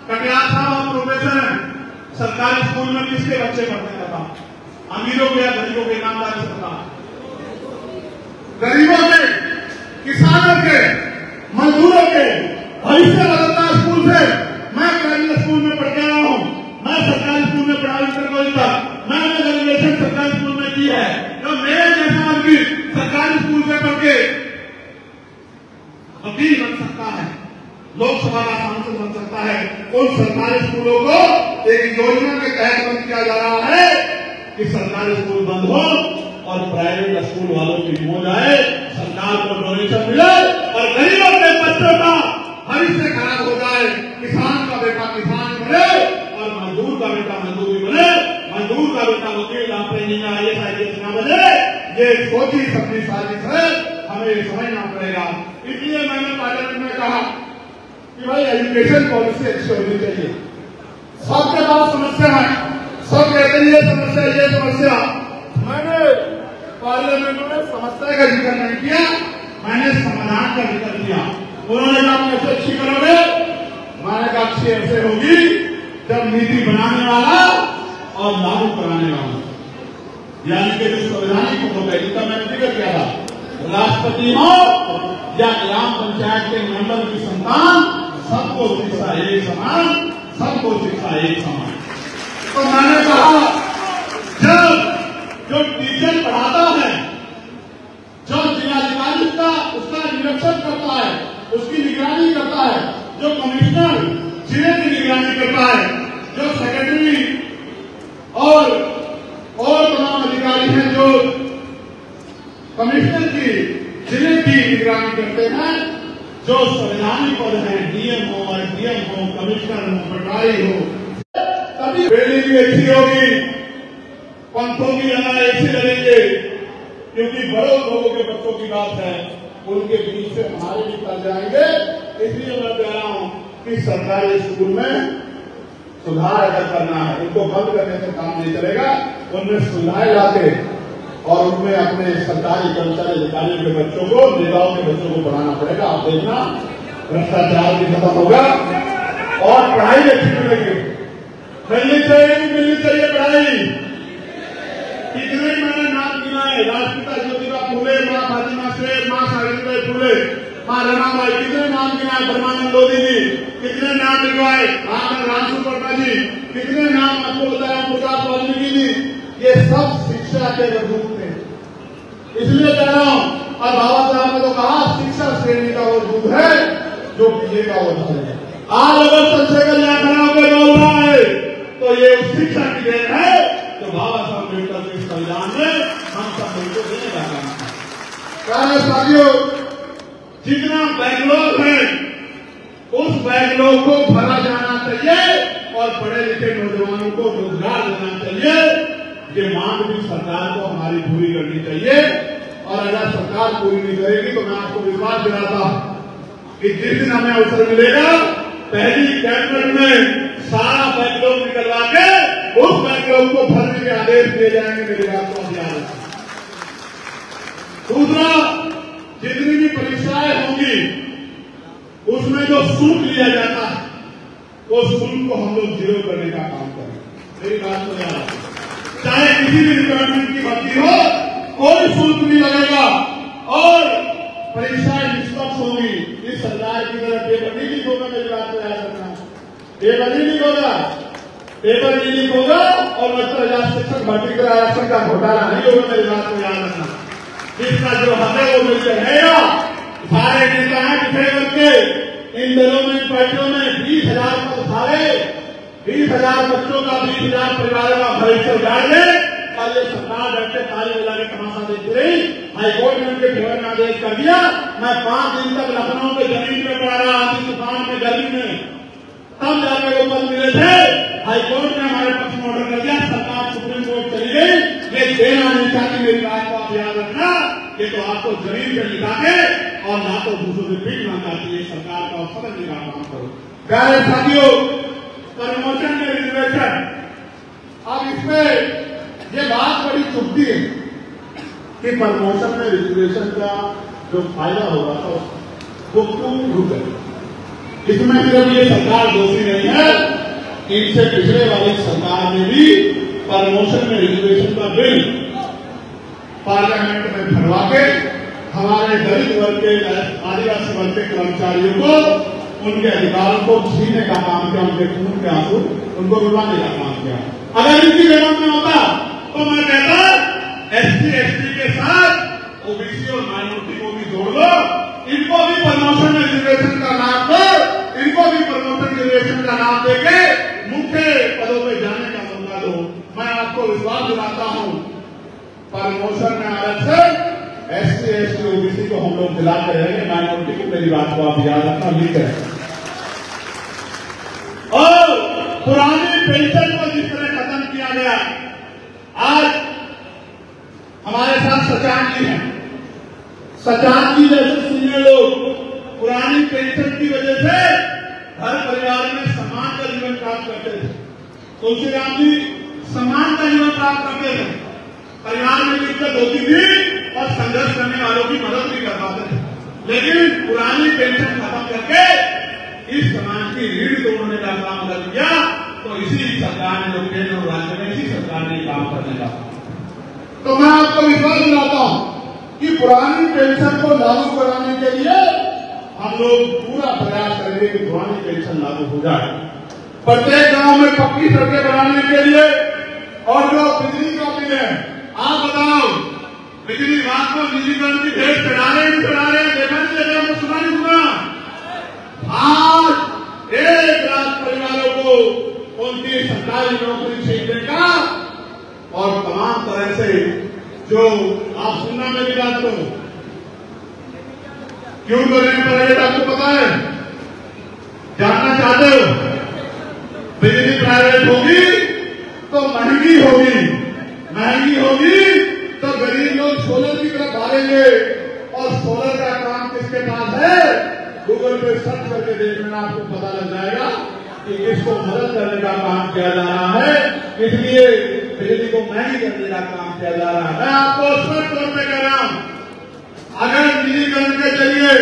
कटियार साहब आप प्रोफेसर हैं, सरकारी स्कूल में किसके बच्चे पढ़ते हैं? अमीरों के या गरीबों के? ईमानदारी से बताओ। गरीबों के, किसानों के, मजदूरों के भविष्य बदलता स्कूल से। मैं प्राइवेट स्कूल में पढ़ के आया हूं, मैं सरकारी स्कूल में पढ़ा इंटर तक, मैंने ग्रेजुएशन सरकारी स्कूल में की है। तो मेरे जैसा आदमी सरकारी स्कूल से पढ़ के वकील बन सकता है, लोकसभा का सांसद बन सकता है। उन सरकारी स्कूलों को एक योजना के तहत बंद किया जा रहा है कि सरकारी स्कूल बंद हो और प्राइवेट स्कूल वालों की हो जाए, सरकार को डोनेशन मिले और गरीबों के बच्चों का भविष्य खराब हो जाए। किसान का बेटा किसान बने और मजदूर का बेटा मजदूर बने, मजदूर का बेटा वकील, डॉक्टर, इंजीनियर, IAS ना बने। ये सोची सपनी साजिश है, हमें ये समझना पड़ेगा। इसलिए मैंने पार्लियामेंट में कहा कि भाई एजुकेशन पॉलिसी अच्छी होनी चाहिए। सबके पास समस्या है, सब कहते हैं ये समस्या, ये समस्या। मैंने पार्लियामेंट में समस्या का जिक्र नहीं किया, मैंने समाधान का जिक्र किया। उन्होंने कहा कैसे अच्छी करोगे, मैंने कहा अच्छी ऐसे होगी जब नीति बनाने वाला और लागू कराने वाला, यानी कि जो संवैधानिक मुद्दों है जिसका मैंने जिक्र किया था, राष्ट्रपति हो या ग्राम पंचायत के मेंबर की संतान, सबको शिक्षा एक समान, सबको शिक्षा एक समान। तो मैंने कहा जब जो टीचर पढ़ाता है, जो जिलाधिकारी उसका निरीक्षण करता है, उसकी निगरानी करता है, जो कमिश्नर जिले की निगरानी करता है, जो सेक्रेटरी और तमाम अधिकारी हैं जो कमिश्नर की जिले की निगरानी करते हैं, जो संवैधानिक पद हैं, डीएम हो, एसडीएम हो, कमिश्नर हो, पटवारी हो, तभी बेली भी अच्छी होगी, पंथों की लड़ाई ऐसी लड़ेंगे, क्योंकि बड़ों लोगों के बच्चों की बात है, उनके बीच से हमारे भी कर जाएंगे। इसलिए मैं कह रहा हूं कि सरकारी स्कूल में सुधार अगर करना है, उनको बंद करने से काम नहीं चलेगा, उनमें सुधार लाके और उनमें अपने सरकारी कर्मचारी अधिकारियों के बच्चों को, नेताओं के बच्चों को पढ़ाना पड़ेगा। आप देखना भ्रष्टाचार भी खत्म होगा और पढ़ाई अच्छी मिलेगी, मिलनी चाहिए पढ़ाई। कितने मैंने नाम गिना है, राष्ट्रपिता ज्योतिबा फूले, माँ फातिमा शेख, माँ सावित्रीबाई फूले, माँ रमाबाई, कितने नाम गिना है, ब्रह्मानंद लोधी जी, कितने नाम लिखवाए, रामसू पटना जी, कितने नाम आपको बताया, प्रकाश वाल्मीकि जी, ये सब शिक्षा के वजूद थे। इसलिए कह रहा हूं, और बाबा साहब ने तो कहा शिक्षा श्रेणी का वजूद है जो पिएगा वो है। आज अगर चंद्रशेखर यादव के बोल रहा है तो ये उस शिक्षा की देन है जो बाबा साहब अम्बेडकर के संविधान में हम सब मिलकर देने का काम है। साथियों, जितना बैकलॉग है उस बैकलॉग को भरा जाना चाहिए और पढ़े लिखे नौजवानों को रोजगार देना चाहिए। ये मांग भी सरकार को हमारी पूरी करनी चाहिए, और अगर सरकार पूरी नहीं करेगी तो मैं आपको विश्वास दिलाता हूं कि जिस दिन हमें अवसर मिलेगा, पहली कैबिनेट में सारा बैकलॉग निकलवा के उस बैकलॉग को भरने के आदेश दिए जाएंगे। मेरी बात को ध्यान रखें। दूसरा, जितनी भी परीक्षाएं होंगी उसमें जो शुल्क लिया जाता है वो शुल्क को हम लोग जीरो करने का काम करें। मेरी बात को ध्यान रखें। चाहे किसी भी डिपार्टमेंट की भर्ती हो, कोई शुल्क नहीं लगेगा और परीक्षाएं निष्पक्ष होगी। इस सरकार की तरफ पेपर नहीं लीक होगा। मेरी बात को याद रखना, पेपर नहीं लीक होगा, पेपर नहीं लीक होगा और 70,000 शिक्षक भर्ती का आरक्षण का घोटाला नहीं होगा। मेरी बात को याद रखना, जिसका जो हक है वो मिलकर रहेगा। सारे नेता हैं पिछड़े वर्ग के, इन दलों में, पार्टियों में 20,000 पद उठाए, 20,000 बच्चों का, 20,000 परिवारों का भविष्य उजाड़ ले। कल ये सरकार बैठे ताली बजा के तमाशा देखती रही। हाईकोर्ट ने उनके फेवर में आदेश कर दिया। मैं 5 दिन तक लखनऊ के जमीन पे पड़ा रहा, आंधी तूफान में, गर्मी में, तब जाकर वो पद मिले थे। हाईकोर्ट ने हमारे पक्ष में ऑर्डर कर दिया, सरकार सुप्रीम कोर्ट चली गई। ये देना नहीं चाहती। मेरी बात को आप याद रखना, ये तो आपको जमीन पे लिखा के और ना तो दूसरों से भीख मांगना चाहिए। सरकार का समझने का काम करो। प्यारे साथियों, प्रमोशन में रिजर्वेशन, अब इसमें ये बात बड़ी चुभती है कि प्रमोशन में रिजर्वेशन का जो फायदा होगा था वो क्यों रुके। इसमें सिर्फ ये सरकार दोषी नहीं है, इनसे पिछले वाली सरकार ने भी प्रमोशन में रिजर्वेशन का बिल पार्लियामेंट में भरवा के हमारे दलित वर्ग के, आदिवासी वर्ग के कर्मचारियों को उनके अधिकारों को छीनने का काम किया, उनके खून के आंसू उनको रुलाने का काम किया। अगर इनकी जरूरत में होता तो मैं कहता एससी एसटी के साथ ओबीसी और माइनॉरिटी को भी जोड़ लो, इनको भी प्रमोशन में रिजर्वेशन का नाम दो, इनको भी प्रमोशन रिजर्वेशन का नाम देके मुख्य पदों पे जाने का मौका दो। मैं आपको विश्वास दिलाता हूं, प्रमोशन में आरक्षण एससी एसटी ओबीसी को हम लोग दिलाते रहेंगे, माइनॉरिटी को। मेरी बात को आप याद रखना, लिख रहे। और पुरानी पेंशन को जिस तरह खत्म किया गया, आज हमारे साथ सचान जी हैं। सचान जी जैसे सीनियर लोग पुरानी पेंशन की वजह से हर परिवार में सम्मान का जीवन प्राप्त करते थे। तुलसीराम जी सम्मान का जीवन प्राप्त करते थे। परिवार में दिक्कत होती थी और संघर्ष करने वालों की मदद भी कर पाते थे, लेकिन पुरानी पेंशन खत्म करके इस समाज की रीढ़ तोड़ने का काम कर दिया। तो इसी सरकार ने, जो केंद्र और राज्य में इसी सरकार ने काम करने का। तो मैं आपको विश्वास दिलाता हूं कि पुरानी पेंशन को लागू कराने के लिए हम लोग पूरा प्रयास करेंगे कि पुरानी पेंशन लागू हो जाए। प्रत्येक गांव में पक्की सड़कें बनाने के लिए, और जो बिजली का बिल है, आप बताओ बिजली विभाग को निजीकरण की भेंट चढ़ा रहे हैं, देखा नहीं देखा, मैं सुना नहीं सुना। आज 1 लाख परिवारों को उनकी सरकारी नौकरी छीनने का, और तमाम तरह से जो आप सुनना मेरी बात को क्यों कर रहे हैं प्राइवेट, आपको पता है, जानना चाहते हो? बिजली प्राइवेट होगी तो महंगी होगी तो गरीब लोग सोलर की तरफ भागेंगे, और सोलर का काम किसके पास है? गूगल पे सर्च करके देख लेना, आपको पता लग जाएगा कि किसको मदद करने का काम किया जा रहा है, इसलिए बिजली को महंगी करने का काम किया जा रहा है। मैं आपको स्पष्ट तौर पर कह रहा हूं, अगर निजीकरण के जरिए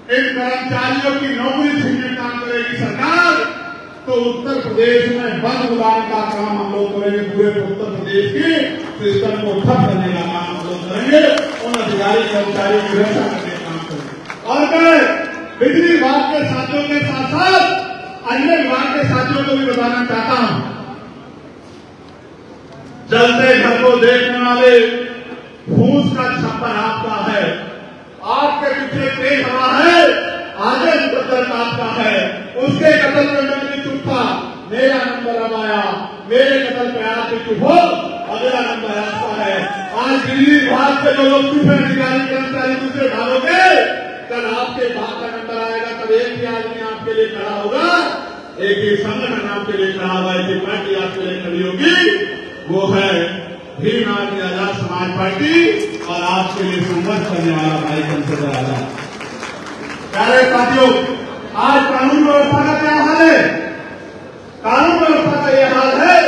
इन कर्मचारियों की नौकरी छीनने का काम करेगी सरकार, तो उत्तर प्रदेश में बंद उड़ाने का काम हम लोग करेंगे। पूरे उत्तर प्रदेश की सिस्टम को ठप करने का काम हम लोग करेंगे, उन अधिकारी कर्मचारियों की रक्षा करने का काम करेंगे। और मैं बिजली विभाग के साथियों के साथ साथ अन्य विभाग के साथियों को भी बताना चाहता हूं, जलते घर को देखने वाले फूस का छप्पर आपका है, आपके पीछे तेज हवा है, आगे मुकद्दर आपका है, उसके कत्ल में मैं भी चुप था, मेरा नंबर अब आया, मेरे कत्ल पे आप भी चुप हो, अगला नंबर आपका है। आज बिजली विभाग के जो लोग चुप है, अधिकारी कर्मचारी दूसरे ढालोगे, कल आपके भाग का नंबर आएगा, तब एक ही आदमी आपके लिए खड़ा होगा, एक ही संगठन आपके लिए खड़ा होगा, एक ही पार्टी आपके लिए खड़ी होगी, वो है भीम आदमी आजाद समाज पार्टी, और आपके लिए संघर्ष करने वाला भाई चंद्रशेखर आजाद। प्यारे साथियों, आज कानून व्यवस्था का क्या हाल है? कानून व्यवस्था का यह हाल है,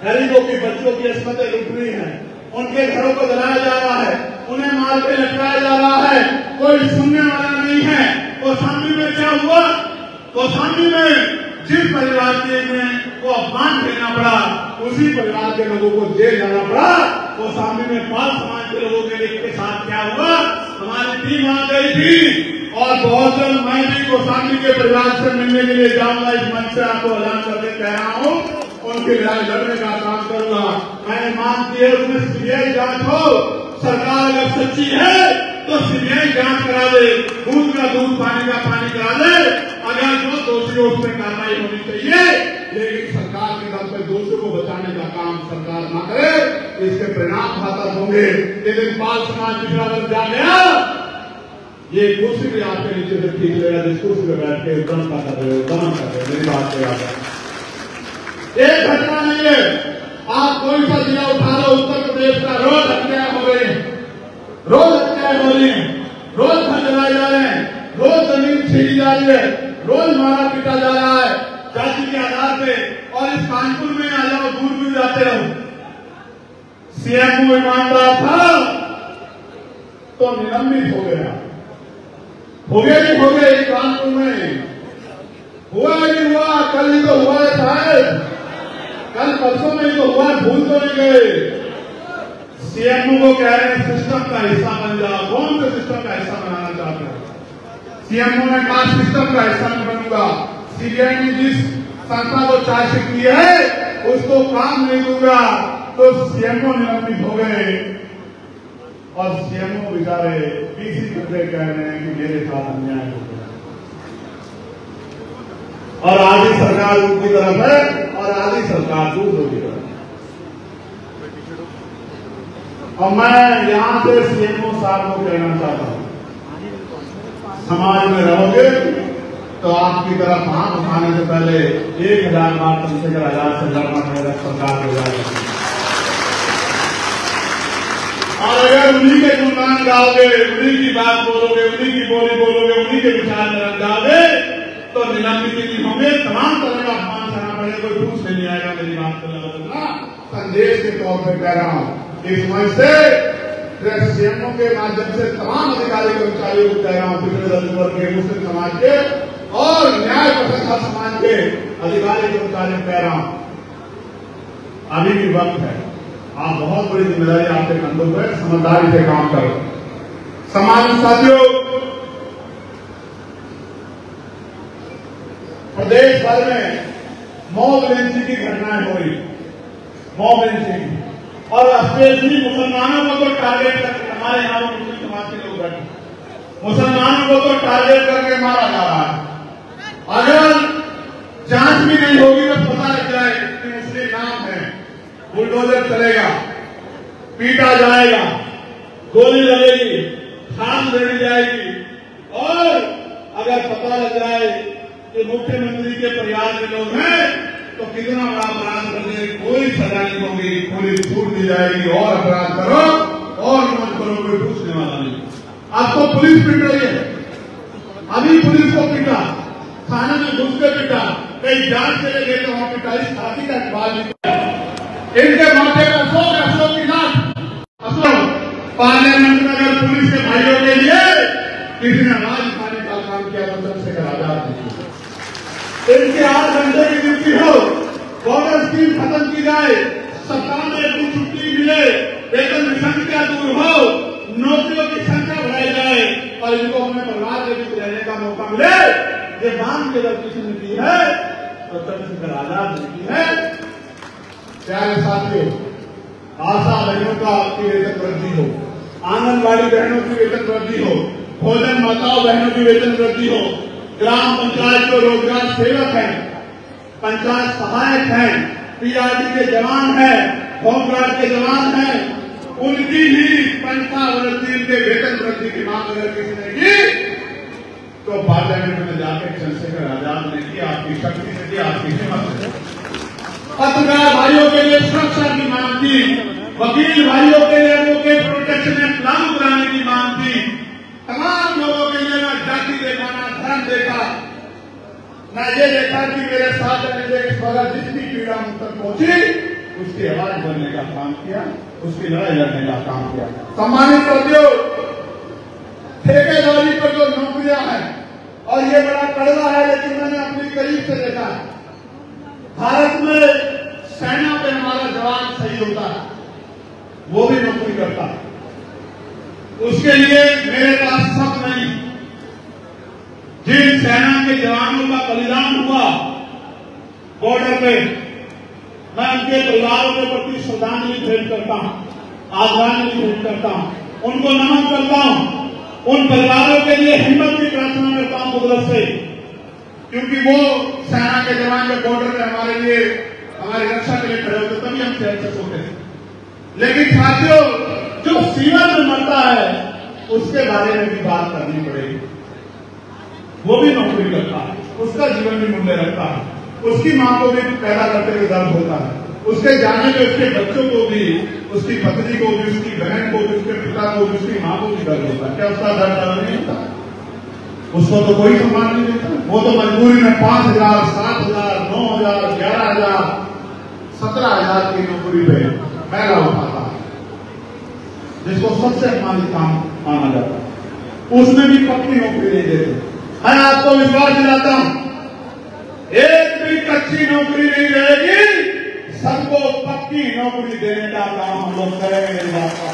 गरीबों की बच्चों की अस्पताल लूट रही है, उनके घरों को जलाया जा रहा है, उन्हें मार पे लटकाया जा रहा है, कोई सुनने वाला नहीं है। कौशाम्बी में क्या हुआ? कौशाम्बी में जिस परिवार के को अपमान झेलना पड़ा, उसी परिवार के लोगों को जेल जाना पड़ा। कौशाम्बी में 5 समाज के लोगों के साथ क्या हुआ? हमारी टीम वहां गई थी, और बहुत जल्द मैं भी कौशाम्बी के परिवार से मिलने के लिए जाऊंगा। इस मंच से आपको ऐलान करके कह रहा हूं, उनकी लड़ाई लड़ने का काम करूंगा। मैंने मांग की है उसमें सीबीआई जांच हो, सरकार अगर सच्ची है तो सीबीआई जांच करा दे, दूध का दूध पानी का पानी करा दे, अगर जो दोषी हो उसमें कार्रवाई होनी चाहिए, लेकिन सरकार के दम पर दोषियों को बचाने का काम सरकार न करे, इसके परिणाम घातक होंगे। लेकिन बाल समाज पिछड़ा वर्ग जा गया, ये कुर्सी भी आपके नीचे से खींच लेगा, जिस कुर्सी पे बैठ के दम कर रहे हो, दमन कर रहे हो, मेरी बात को याद है। एक घटना नहीं है, आप कोई सा जिला उठा लो, उत्तर प्रदेश का रोज हत्याएं हो गई हैं, रोज हत्याएं हो रही हैं, रोज घर जलाए जा रहे हैं, रोज जमीन छीनी जा रही है, रोज मारा पीटा जा रहा है जाति के आधार पे। और इस कानपुर में आ जाओ, दूर दूर जाते रहो, सीएम ईमानदार था तो निलंबित हो गया, हो गया नहीं हो गया, कानपुर में हुआ नहीं हुआ, कल ही तो हुआ है साहब, कल परसों में ही तो हुआ, भूल तो नहीं गए। सीएमओ को कह रहे हैं सिस्टम का हिस्सा बन जाओ, कौन से सिस्टम का हिस्सा बनाना चाहते हैं? सीएमओ ने कहा सिस्टम का हिस्सा नहीं बनूंगा, सीबीआई ने जिस संस्था को चार्जशीट की है उसको काम नहीं दूंगा, तो सीएमओ निलंबित हो गए। और सीएमओ बेचारे पीसी करके कह रहे हैं कि मेरे साथ अन्याय हो गया, और आधी सरकार उनकी तरफ है और आधी सरकार दूसरों की तरफ। और मैं यहां से सीएमओ साहब को कहना चाहता हूं, समाज में रहोगे तो आपकी तरफ हाथ उठाने से पहले 1000 बार चंद्रशेखर आजाद से लड़ना पड़ेगा, सरकार हो जाएगी। और अगर उन्हीं के गुणगान गाओगे, उन्हीं की बात बोलोगे, उन्हीं की बोली बोलोगे, उन्हीं के विचार में रख जाओगे, तो निलंबित नहीं होंगे, तमाम तरह का अपमान सहना पड़ेगा, कोई पूछ नहीं आएगा। मेरी बात करना संदेश के तौर पर कह रहा हूँ। इस मंच से सीएमओ के माध्यम से तमाम अधिकारी कर्मचारियों को कह रहा हूँ, पिछड़े दलित वर्ग के, मुस्लिम समाज के और न्याय प्रतिष्ठा समाज के अधिकारी कर्मचारियों को कह रहा हूँ, अभी भी वक्त है। आप बहुत बड़ी जिम्मेदारी आपके कंधों पर, समझदारी से काम करो। समाज साथियों, प्रदेश भर में मॉब लिंचिंग की घटनाएं हो रही, मॉब लिंचिंग, और स्पेशली मुसलमानों को तो टारगेट करके, हमारे यहाँ मुस्लिम समाज के लोग बैठे, मुसलमानों को तो टारगेट करके मारा जा रहा है। अगर जांच भी नहीं होगी तो पता लग जाए कि मुस्लिम नाम है, बुलडोजर चलेगा, पीटा जाएगा, गोली लगेगी, खान लड़ी जाएगी, और अगर पता लग जाए कि मुख्यमंत्री के परिवार के लोग हैं तो कितना बड़ा अपराध करने, कोई सजा नहीं होगी, पूरी छूट दी जाएगी, और अपराध करो और मत करो, कोई पूछने वाला नहीं। आपको पुलिस पीट रही है, अभी पुलिस को पीटा, थाने में घुस के पीटा, कई जांच के लिए गए तो वहां पिटा, इस छाती का इकबाल नहीं। इनके माथे पर अशोक की नाथ, अशोक पार्लियामेंट में अगर पुलिस के भाइयों के लिए किसी ने आवाज उठाने का काम किया तो चंद्रशेखर आजाद ने, इनके 8 घंटे की ड्यूटी हो, बॉर्डर स्कीम खत्म की जाए, सप्ताह में 2 छुट्टी मिले, वेतन संख्या दूर हो, नौकरियों की संख्या बढ़ाई जाए और इनको अपने परिवार के बीच रहने का मौका मिले, ये मांग के जब किसी ने की है तो चंद्रशेखर आजाद ने की है। प्यारे साथियों, आशा बहनों का की वेतन वृद्धि हो, आंगनबाड़ी बहनों की वेतन वृद्धि हो, भोजन माताओं बहनों की वेतन वृद्धि हो, ग्राम पंचायत को रोजगार सेवक हैं, पंचायत सहायक हैं, पीआरडी के जवान हैं, होमगार्ड के जवान हैं, उनकी भी पंचा वृद्धि, उनके वेतन वृद्धि की मांग अगर किसी ने की तो पार्लियामेंट में जाकर चंद्रशेखर आजाद ने की, आपकी शक्ति से की, आपकी हिम्मत से। पत्रकार भाइयों के लिए सुरक्षा की मांग की, वकील भाइयों के लिए एडवोकेट प्रोटेक्शन एक्ट लागू कराने की मांग की, तमाम लोगों के लिए ना जाति देखा, ना धर्म देखा, ना ये देखा कि मेरे साथ इस वक्त जितनी पीड़ा मुझ तक पहुंची उसकी आवाज बनने का काम किया, उसकी लड़ाई लड़ने का काम किया। सम्मानित साथियों, ठेकेदारी पर जो नौकरियां हैं, और ये बड़ा कड़वा है लेकिन मैंने अपनी करीब से देखा है, भारत में सेना पे हमारा जवान शहीद होता है, वो भी नौकरी करता है, उसके लिए मेरे पास शक नहीं। जिन सेना के जवानों का बलिदान हुआ बॉर्डर पे, मैं उनके परिवारों के प्रति श्रद्धांजलि भेंट करता हूं, आदरांजलि भेंट करता हूं, उनको नमन करता हूं, उन परिवारों के लिए हिम्मत की प्रार्थना करता हूं कुदरत से, क्योंकि वो सेना के जवान जब बॉर्डर पे हमारे लिए, हमारी रक्षा के लिए खड़े होते तभी हम सुरक्षित होते थे। लेकिन साथियों, जो सीमा में मरता है उसके बारे में भी बात करनी पड़ेगी। वो भी नौकरी करता है, उसका जीवन भी मूल्य रखता है, उसकी मां को भी पैदा करते हुए दर्द होता है, उसके जाने में उसके बच्चों को भी, उसकी पत्नी को भी, उसकी बहन को भी, उसके पिता को भी, उसकी मां को भी दर्द होता है। क्या उसका दर्द अलग नहीं होता? उसको तो कोई सम्मान नहीं देता। वो तो मजबूरी में 5,000, 7,000, 9,000, 11,000, 17,000 की नौकरी पे पैदा उठाता है, जिसको सबसे अपमानित काम माना जाता है, उसमें भी पक्की नौकरी नहीं देते। मैं आपको विश्वास दिलाता हूं, एक भी कच्ची नौकरी नहीं रहेगी, सबको पक्की नौकरी देने का काम हम लोग करेंगे। मेरी बात का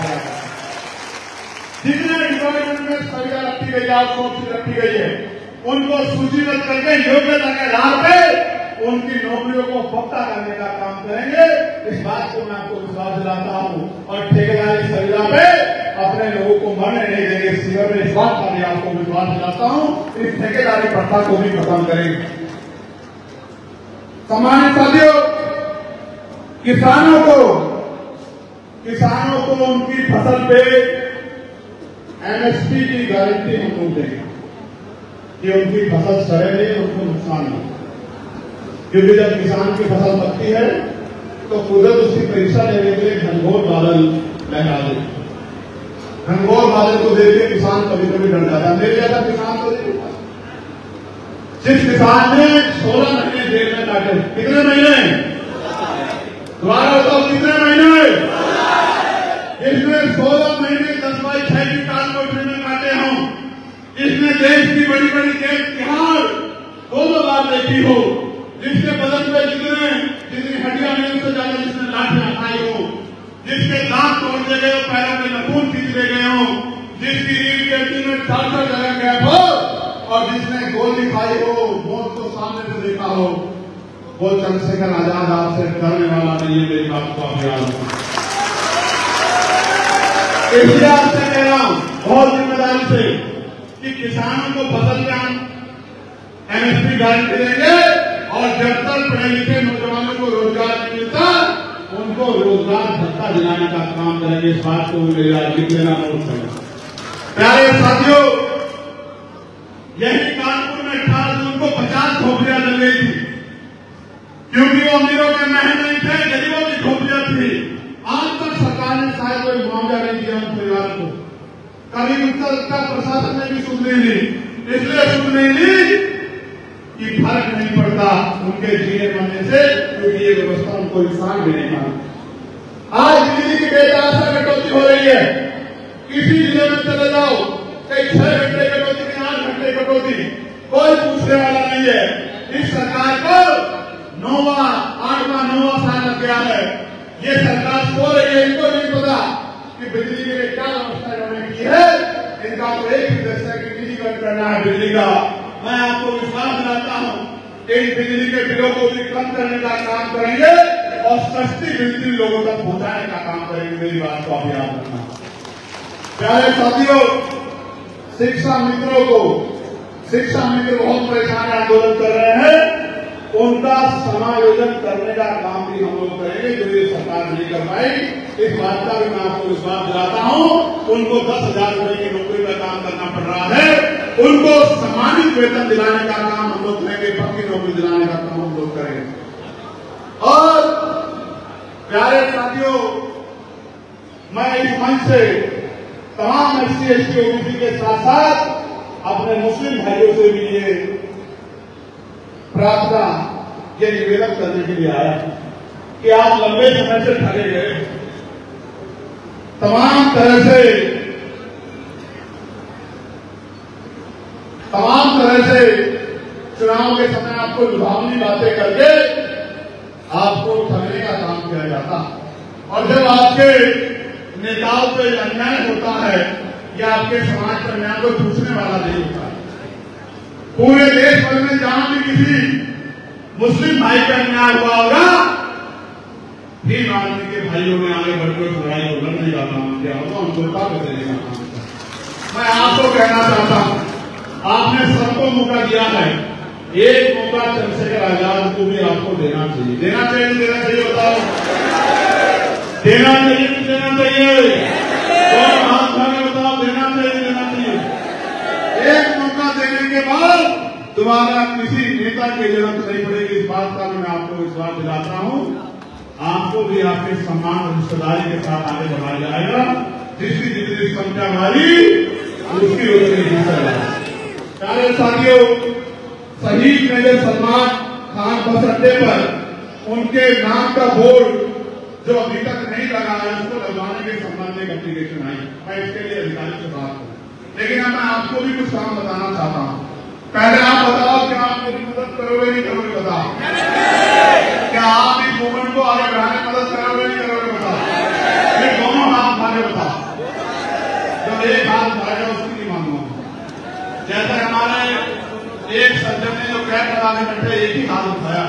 जितने डिपार्टमेंट में संख्या रखी गई है, आउटसोर्सिंग रखी गई है, उनको सूचीबद्ध करके योग्यता के आधार पे उनकी नौकरियों को पक्का करने का काम करेंगे। इस बात को मैं आपको विश्वास दिलाता हूं, और ठेकेदारी संविदा पे अपने लोगों को मरने नहीं देंगे। सीवर में इस बात का भी आपको विश्वास दिलाता हूं, इस ठेकेदारी प्रथा को भी खत्म करेंगे। सम्मानित साथियों, किसानों को उनकी फसल पे एमएसपी की गारंटी हम लोग देंगे कि उनकी फसल सड़े नहीं, उनको नुकसान नहीं। क्योंकि जब किसान की फसल पकती है तो कुदरत उसकी परीक्षा लेने के लिए घनघोर बादल लहरा देती है। घनघोर बादल को देख के किसान कभी कभी डर जाता है। मेरे जैसा किसान तो नहीं, जिस किसान ने 16 महीने जेल में काटे, कितने महीने? दोबारा बताओ, कितने महीने? इसने 16 महीने 10/6 की कानकोठरी में काटे हों, इसने देश की बड़ी बड़ी जेल तिहाड़ 2 बार देखी हो, जिसके बदन पे जितनी हड्डियां नहीं उससे ज्यादा जिसने लाठियां खाई हो, जिसके दांत तोड़ दिए गए हो, पैरों में नखून खींच दिए गए हो, जिसकी रीढ़ की हड्डी में 4 जगह गैप हो, और जिसने गोली खाई हो, मौत को सामने से देखा हो, वो चंद्रशेखर आजाद आपसे डरने वाला नहीं है। मेरी बात को आप याद रखो। इसलिए आपसे कह रहा हूं बहुत जिम्मेदारी से कि किसानों को फसल का एमएसपी गारंटी देंगे, और जब तक पढ़े लिखे नौजवानों को रोजगार नहीं मिलता उनको रोजगार भत्ता दिलाने का काम करेंगे। इस बात को लिख लेना नोट करें। प्यारे साथियों, यही कानपुर में 18 जून को 50 झोपड़ियां जल गई थी, क्योंकि वो अमीरों के महल नहीं थे, गरीबों की झोपड़ियां थी। आज तक सरकार ने शायद कोई मुआवजा नहीं दिया उन परिवारों को, कभी उत्तर प्रशासन ने भी सुन नहीं ली। इसलिए सुन नहीं ली कि फर्क नहीं पड़ता उनके जीने मरने से, क्योंकि ये व्यवस्था उनको इंसान भी नहीं मानती। आज बिजली की बेतहाशा कटौती हो रही है, किसी जिले में चले जाओ, कई 6 घंटे कटौती, 8 घंटे कटौती, कोई पूछने वाला नहीं है। इस सरकार को 8वां साल लग गया है। ये सरकार सो रही है, इनको नहीं पता कि बिजली के लिए क्या व्यवस्था इन्होंने की है। इनका तो एक ही उद्देश्य है कि बिजलीकरण करना है बिजली का। मैं आपको विश्वास दिलाता हूं, इन बिजली के बिलों को भी कम करने का काम करेंगे और सस्ती बिजली लोगों तक पहुंचाने का काम करेंगे। मेरी बात को आप याद रखना। प्यारे साथियों, शिक्षा मित्र बहुत परेशान आंदोलन कर रहे हैं, उनका समायोजन करने का काम भी हम लोग करेंगे, जो ये सरकार नहीं कर पाई। इस बात का भी मैं आपको विश्वास दिलाता हूं। उनको 10,000 रुपए की नौकरी का काम करना पड़ रहा है, उनको सम्मानित वेतन दिलाने का काम हम लोग करेंगे, पक्की नौकरी दिलाने का काम हम लोग करेंगे। और प्यारे साथियों, मैं इस मंच से तमाम SC ST OBC के साथ साथ अपने मुस्लिम भाइयों से भी ये प्रार्थना, ये निवेदन करने के लिए आया कि आप लंबे समय से ठगे गए, तमाम तरह से चुनाव के समय आपको लुभावनी बातें करके आपको ठगने का काम किया जाता। और जब आपके नेताओं पे अन्याय होता है या आपके समाज पर अन्याय, कोई पूछने वाला नहीं होता। पूरे देश भर में जहां भी किसी मुस्लिम भाई का अन्याय हुआ होगा, भीम आर्मी के भाइयों ने आगे बढ़कर लड़ाई को लड़ने का काम किया होगा, उनको ताकत देने का काम किया। मैं आपको कहना चाहता हूं, आपने सबको मौका दिया है, एक मौका चंद्रशेखर आजाद को भी आपको देना चाहिए। देना चाहिए, देना चाहिए, बताओ, देना चाहिए, देना चाहिए, और हाथ उठाकर बताओ, देना चाहिए, देना चाहिए। एक मौका देने के बाद दोबारा किसी नेता की जरूरत नहीं पड़ेगी। इस बात का मैं आपको विश्वास दिलाता हूं। आपको भी आपके सम्मान और रिश्तेदारी के साथ आगे बढ़ाया जाएगा। जिसकी जितनी संख्या हमारी, उसकी उतनी हिस्सा है। प्यारे साथियों, शहीद मेजर सलमान खान बस अड्डे पर उनके नाम का बोर्ड जो अभी तक नहीं लगा है, उसको लगवाने के संबंध में एक एप्लीकेशन आई। मैं इसके लिए अधिकारी से बात करूं, लेकिन अब मैं आपको भी कुछ काम बताना चाहता हूं। पहले आप बताओ कि आप मेरी मदद करोगे नहीं करोगे? बताओ, क्या आप इस मूवमेंट को आगे बढ़ाने में मदद करोगे नहीं करोगे? बताओ, ये दोनों हाथ उठाके बताओ। जब एक हाथ उठाएगा उसकी नहीं मानूंगा। जैसे हमारे एक सज्जन ने जो कैद कराने बैठे एक ही हाथ उठाया,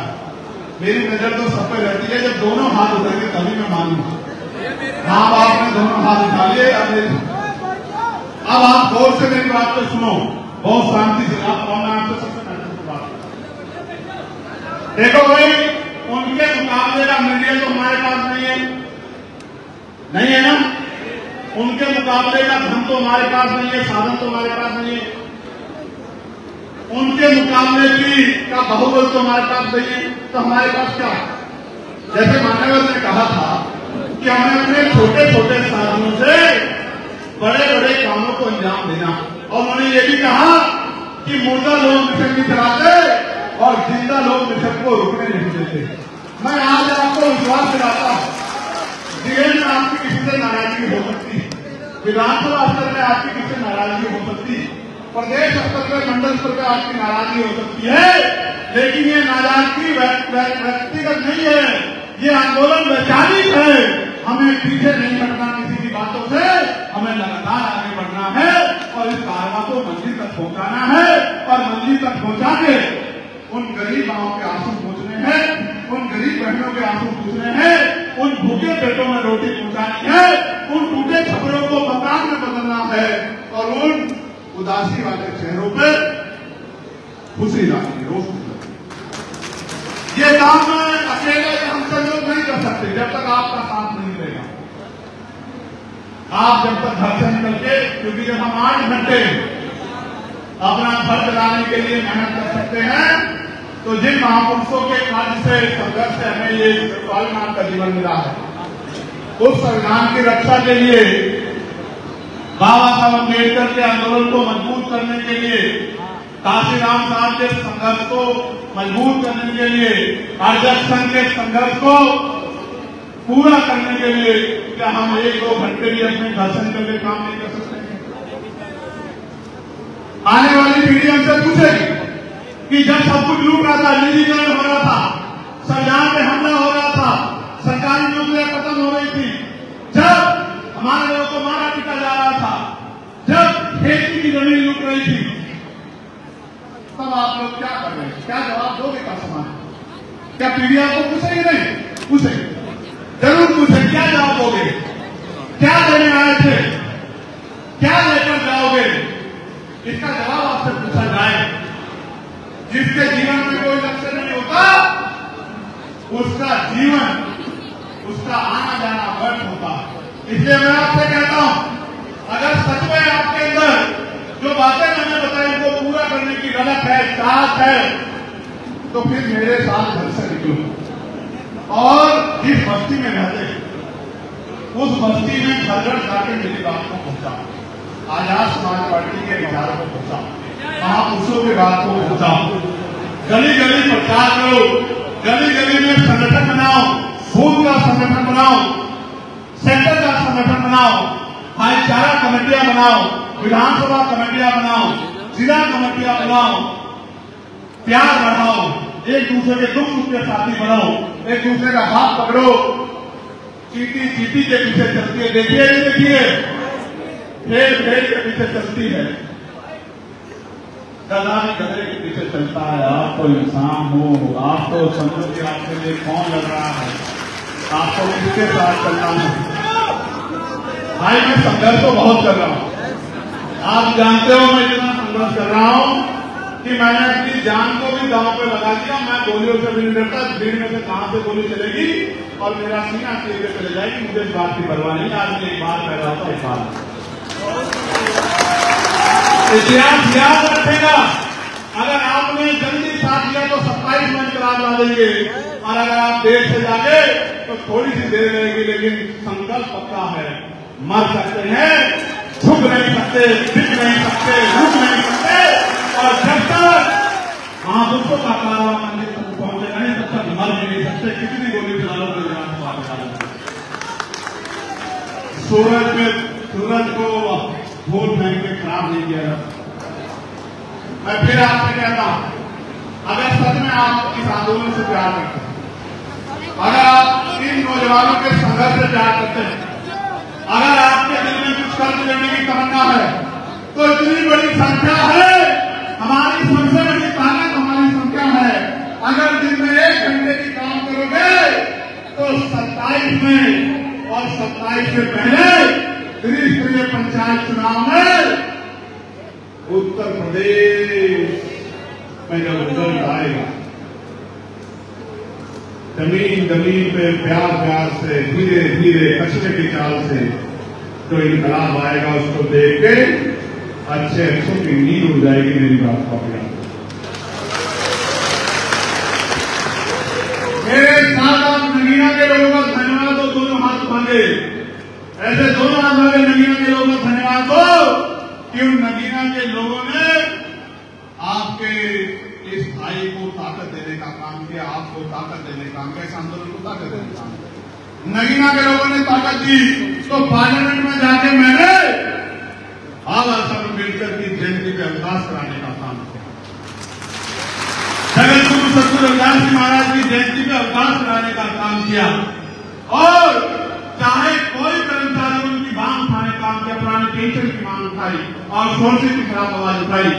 मेरी नजर तो सब पे रहती है, जब दोनों हाथ उठाएंगे तभी मैं मानूंगा। माँ बाप ने दोनों हाथ उठा लिए। अब आप गौर से मेरी बात को सुनो, बहुत शांति से। आप मैं आपसे सबसे महत्वपूर्ण बात देखो भाई, उनके मुकाबले का मीडिया तो हमारे पास नहीं है ना। उनके मुकाबले का धन तो हमारे पास नहीं है, साधन तो हमारे पास नहीं है। उनके मुकाबले का बहुबल तो हमारे पास नहीं है, तो हमारे पास क्या? जैसे मान्यवर ने कहा था कि हमें अपने छोटे छोटे साधनों से बड़े बड़े कामों को अंजाम देना, और उन्होंने ये भी कहा कि मुर्दा लोग मिशन नहीं चलाते और जिंदा लोग मिशन को रुकने नहीं देते। मैं आज आपको विश्वास दिलाता हूं, जेल में आपकी किसी से नाराजगी हो सकती है, विधानसभा स्तर में आपकी किसी से नाराजगी हो सकती है, प्रदेश स्तर पर मंडल स्तर पर आपकी नाराजगी हो सकती है, लेकिन ये नाराजगी व्यक्तिगत नहीं है, ये आंदोलन वैचारिक है। हमें पीछे नहीं हटना किसी की बातों से, हमें लगातार आगे बढ़ना है और इस कारवा को मंजिल तक पहुंचाना है और मंजिल तक पहुंचा के उन गरीब माओं के आंसू पूछने हैं, उन गरीब बहनों के आंसू पूछने हैं, उन भूखे पेटों में रोटी पहुंचानी है, उन टूटे छपरों को मकान में बदलना है और उन उदासी वाले चेहरों पर खुशी लानी है, रोशनी। ये काम अकेले हम सब लोग नहीं कर सकते जब तक आपका साथ नहीं देगा। आप जब तक घर से निकल के, क्योंकि जब हम 8 घंटे अपना घर चलाने के लिए मेहनत कर सकते हैं, तो जिन महापुरुषों के कार्य से, संघर्ष से हमें ये स्वाभिमान का जीवन मिला है, उस संविधान की रक्षा के लिए, बाबा साहब अम्बेडकर के आंदोलन को मजबूत करने के लिए, काशीराम साहब के संघर्ष को मजबूत करने के लिए, आरएसएस संघ के संघर्ष को पूरा करने के लिए क्या हम 1-2 घंटे भी अपने घर से निकल के काम नहीं कर सकते? आने वाली पीढ़ी हमसे पूछेगी कि जब सब कुछ लूट रहा था, निजीकरण हो रहा था, संविधान पे हमला हो रहा था, सरकारी नौकरियां खत्म हो रही थी, जब हमारे लोगों को मारा पीटा जा रहा था, जब खेती की जमीन लूट रही थी, तब आप लोग क्या कर रहे हैं? क्या जवाब दोगे का सवाल? क्या पीढ़ी आपको पूछेगी? नहीं पूछेगी, जरूर पूछेगी। क्या जवाब दोगे? क्या देने आए थे? क्या लेकर जाओगे? इसका जवाब आपसे पूछा जाए। जिसके जीवन में कोई लक्ष्य नहीं होता, उसका जीवन, उसका आना जाना व्यर्थ होता। इसलिए मैं आपसे कहता हूं, अगर सच में आपके अंदर जो बातें मैंने बताई उनको पूरा करने की ललक है, चाहत है, तो फिर मेरे साथ घर से निकलो और जिस बस्ती में रहते हैं उस बस्ती में घर घर जाकर मेरी बात को पहुंचाओ, आजाद समाज पार्टी के विचारों को पहुंचाओ, महापुरुषों की बात को पहुंचाओ, गली गली प्रचार करो, गली गली में संगठन बनाओ, बूथ का संगठन बनाओ, सेक्टर का संगठन बनाओ, भाईचारा कमेटियां बनाओ, विधानसभा कमेटियां बनाओ, जिला कमेटियां बनाओ, प्यार बढ़ाओ, एक दूसरे के दुख सुख के साथी बनाओ, एक दूसरे का हाथ पकड़ो। चीटी चीटी के पीछे चलती है, देखिए नहीं देखिए, भेड़ भेड़ के पीछे चलती है, गधा भी गधे के पीछे चलता है। आप तो इंसान हो, आप तो समझो कि आपके लिए कौन लग रहा है, आपको किसके साथ चलना है। भाई मैं संघर्ष तो बहुत कर रहा हूं, आप जानते हो मैं इतना संघर्ष कर रहा हूं कि मैंने अपनी जान को भी दांव पे लगा दिया। मैं गोलियों से भी नहीं डरता, भीड़ में से कहां से गोली चलेगी और मेरा सीना चीर के चले जाएगी, मुझे इस बात की परवाह नहीं। आज एक बात कह रहा था, एक बात इतिहास याद रखेगा। अगर आपने जल्दी साथ दिया तो 27 में इनकलाब ला देंगे, और अगर आप देर से जागे तो थोड़ी सी देर रहेगी, लेकिन संकल्प पक्का है। मर सकते हैं, झुक नहीं सकते, दिख नहीं सकते, रुक नहीं सकते, और जब तक महापुरुषों का कारवा मंदिर तक पहुंचेगा नहीं तब तक मर भी नहीं सकते। कितनी गोली चला लो, सूरज को वोट बैंक में खराब नहीं किया जाता। मैं फिर आपसे कहता हूं, अगर सच में आप इस आंदोलन से प्यार करते हैं, अगर आप इन नौजवानों के संघर्ष से प्यार करते हैं, अगर आपके दिल में कुछ कर्ज लेने की तमन्ना है, तो इतनी बड़ी संख्या है, हमारी सबसे बड़ी ताकत हमारी संख्या है। अगर दिन में 1 घंटे की काम करोगे तो 27 में और 27 से पहले त्रिस्तरीय पंचायत चुनाव में उत्तर प्रदेश में जब रिजल्ट आएगा, जमीन जमीन पे प्यार प्यार से धीरे धीरे कचरे की चाल से जो इनकलाब आएगा, उसको देख के अच्छे अच्छों की नींद उड़ जाएगी। मेरी बात का मेरे साथ आप नगीना के लोगों का धन्यवाद दो, दोनों हाथ मांगे, ऐसे दोनों हाथ मांगे नगीना के लोगों का धन्यवाद दो कि उन नगीना के लोगों ने आपके इस भाई को ताकत देने का काम किया, आपको ताकत देने का काम किया, इस आंदोलन को ताकत देने का काम किया। नगीना के लोगों ने ताकत दी तो पार्लियामेंट में जाके मैंने बाबा साहब अम्बेडकर की जयंती पे अवकाश कराने का काम किया। जगत गुरु सतगुरु रविदास जी महाराज की जयंती पे अवकाश कराने का काम किया। और चाहे कोई कर्मचारी उनकी मांग उठाने का काम किया, पुरानी पेंशन की मांग उठाई और शोषित के खिलाफ आवाज उठाई,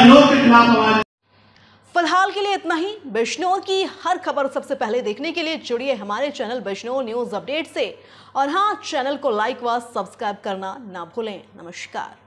लोग के खिलाफ आवाज। फिलहाल के लिए इतना ही। बिजनौर की हर खबर सबसे पहले देखने के लिए जुड़िए हमारे चैनल बिजनौर न्यूज अपडेट से। और हाँ, चैनल को लाइक व सब्सक्राइब करना ना भूलें। नमस्कार।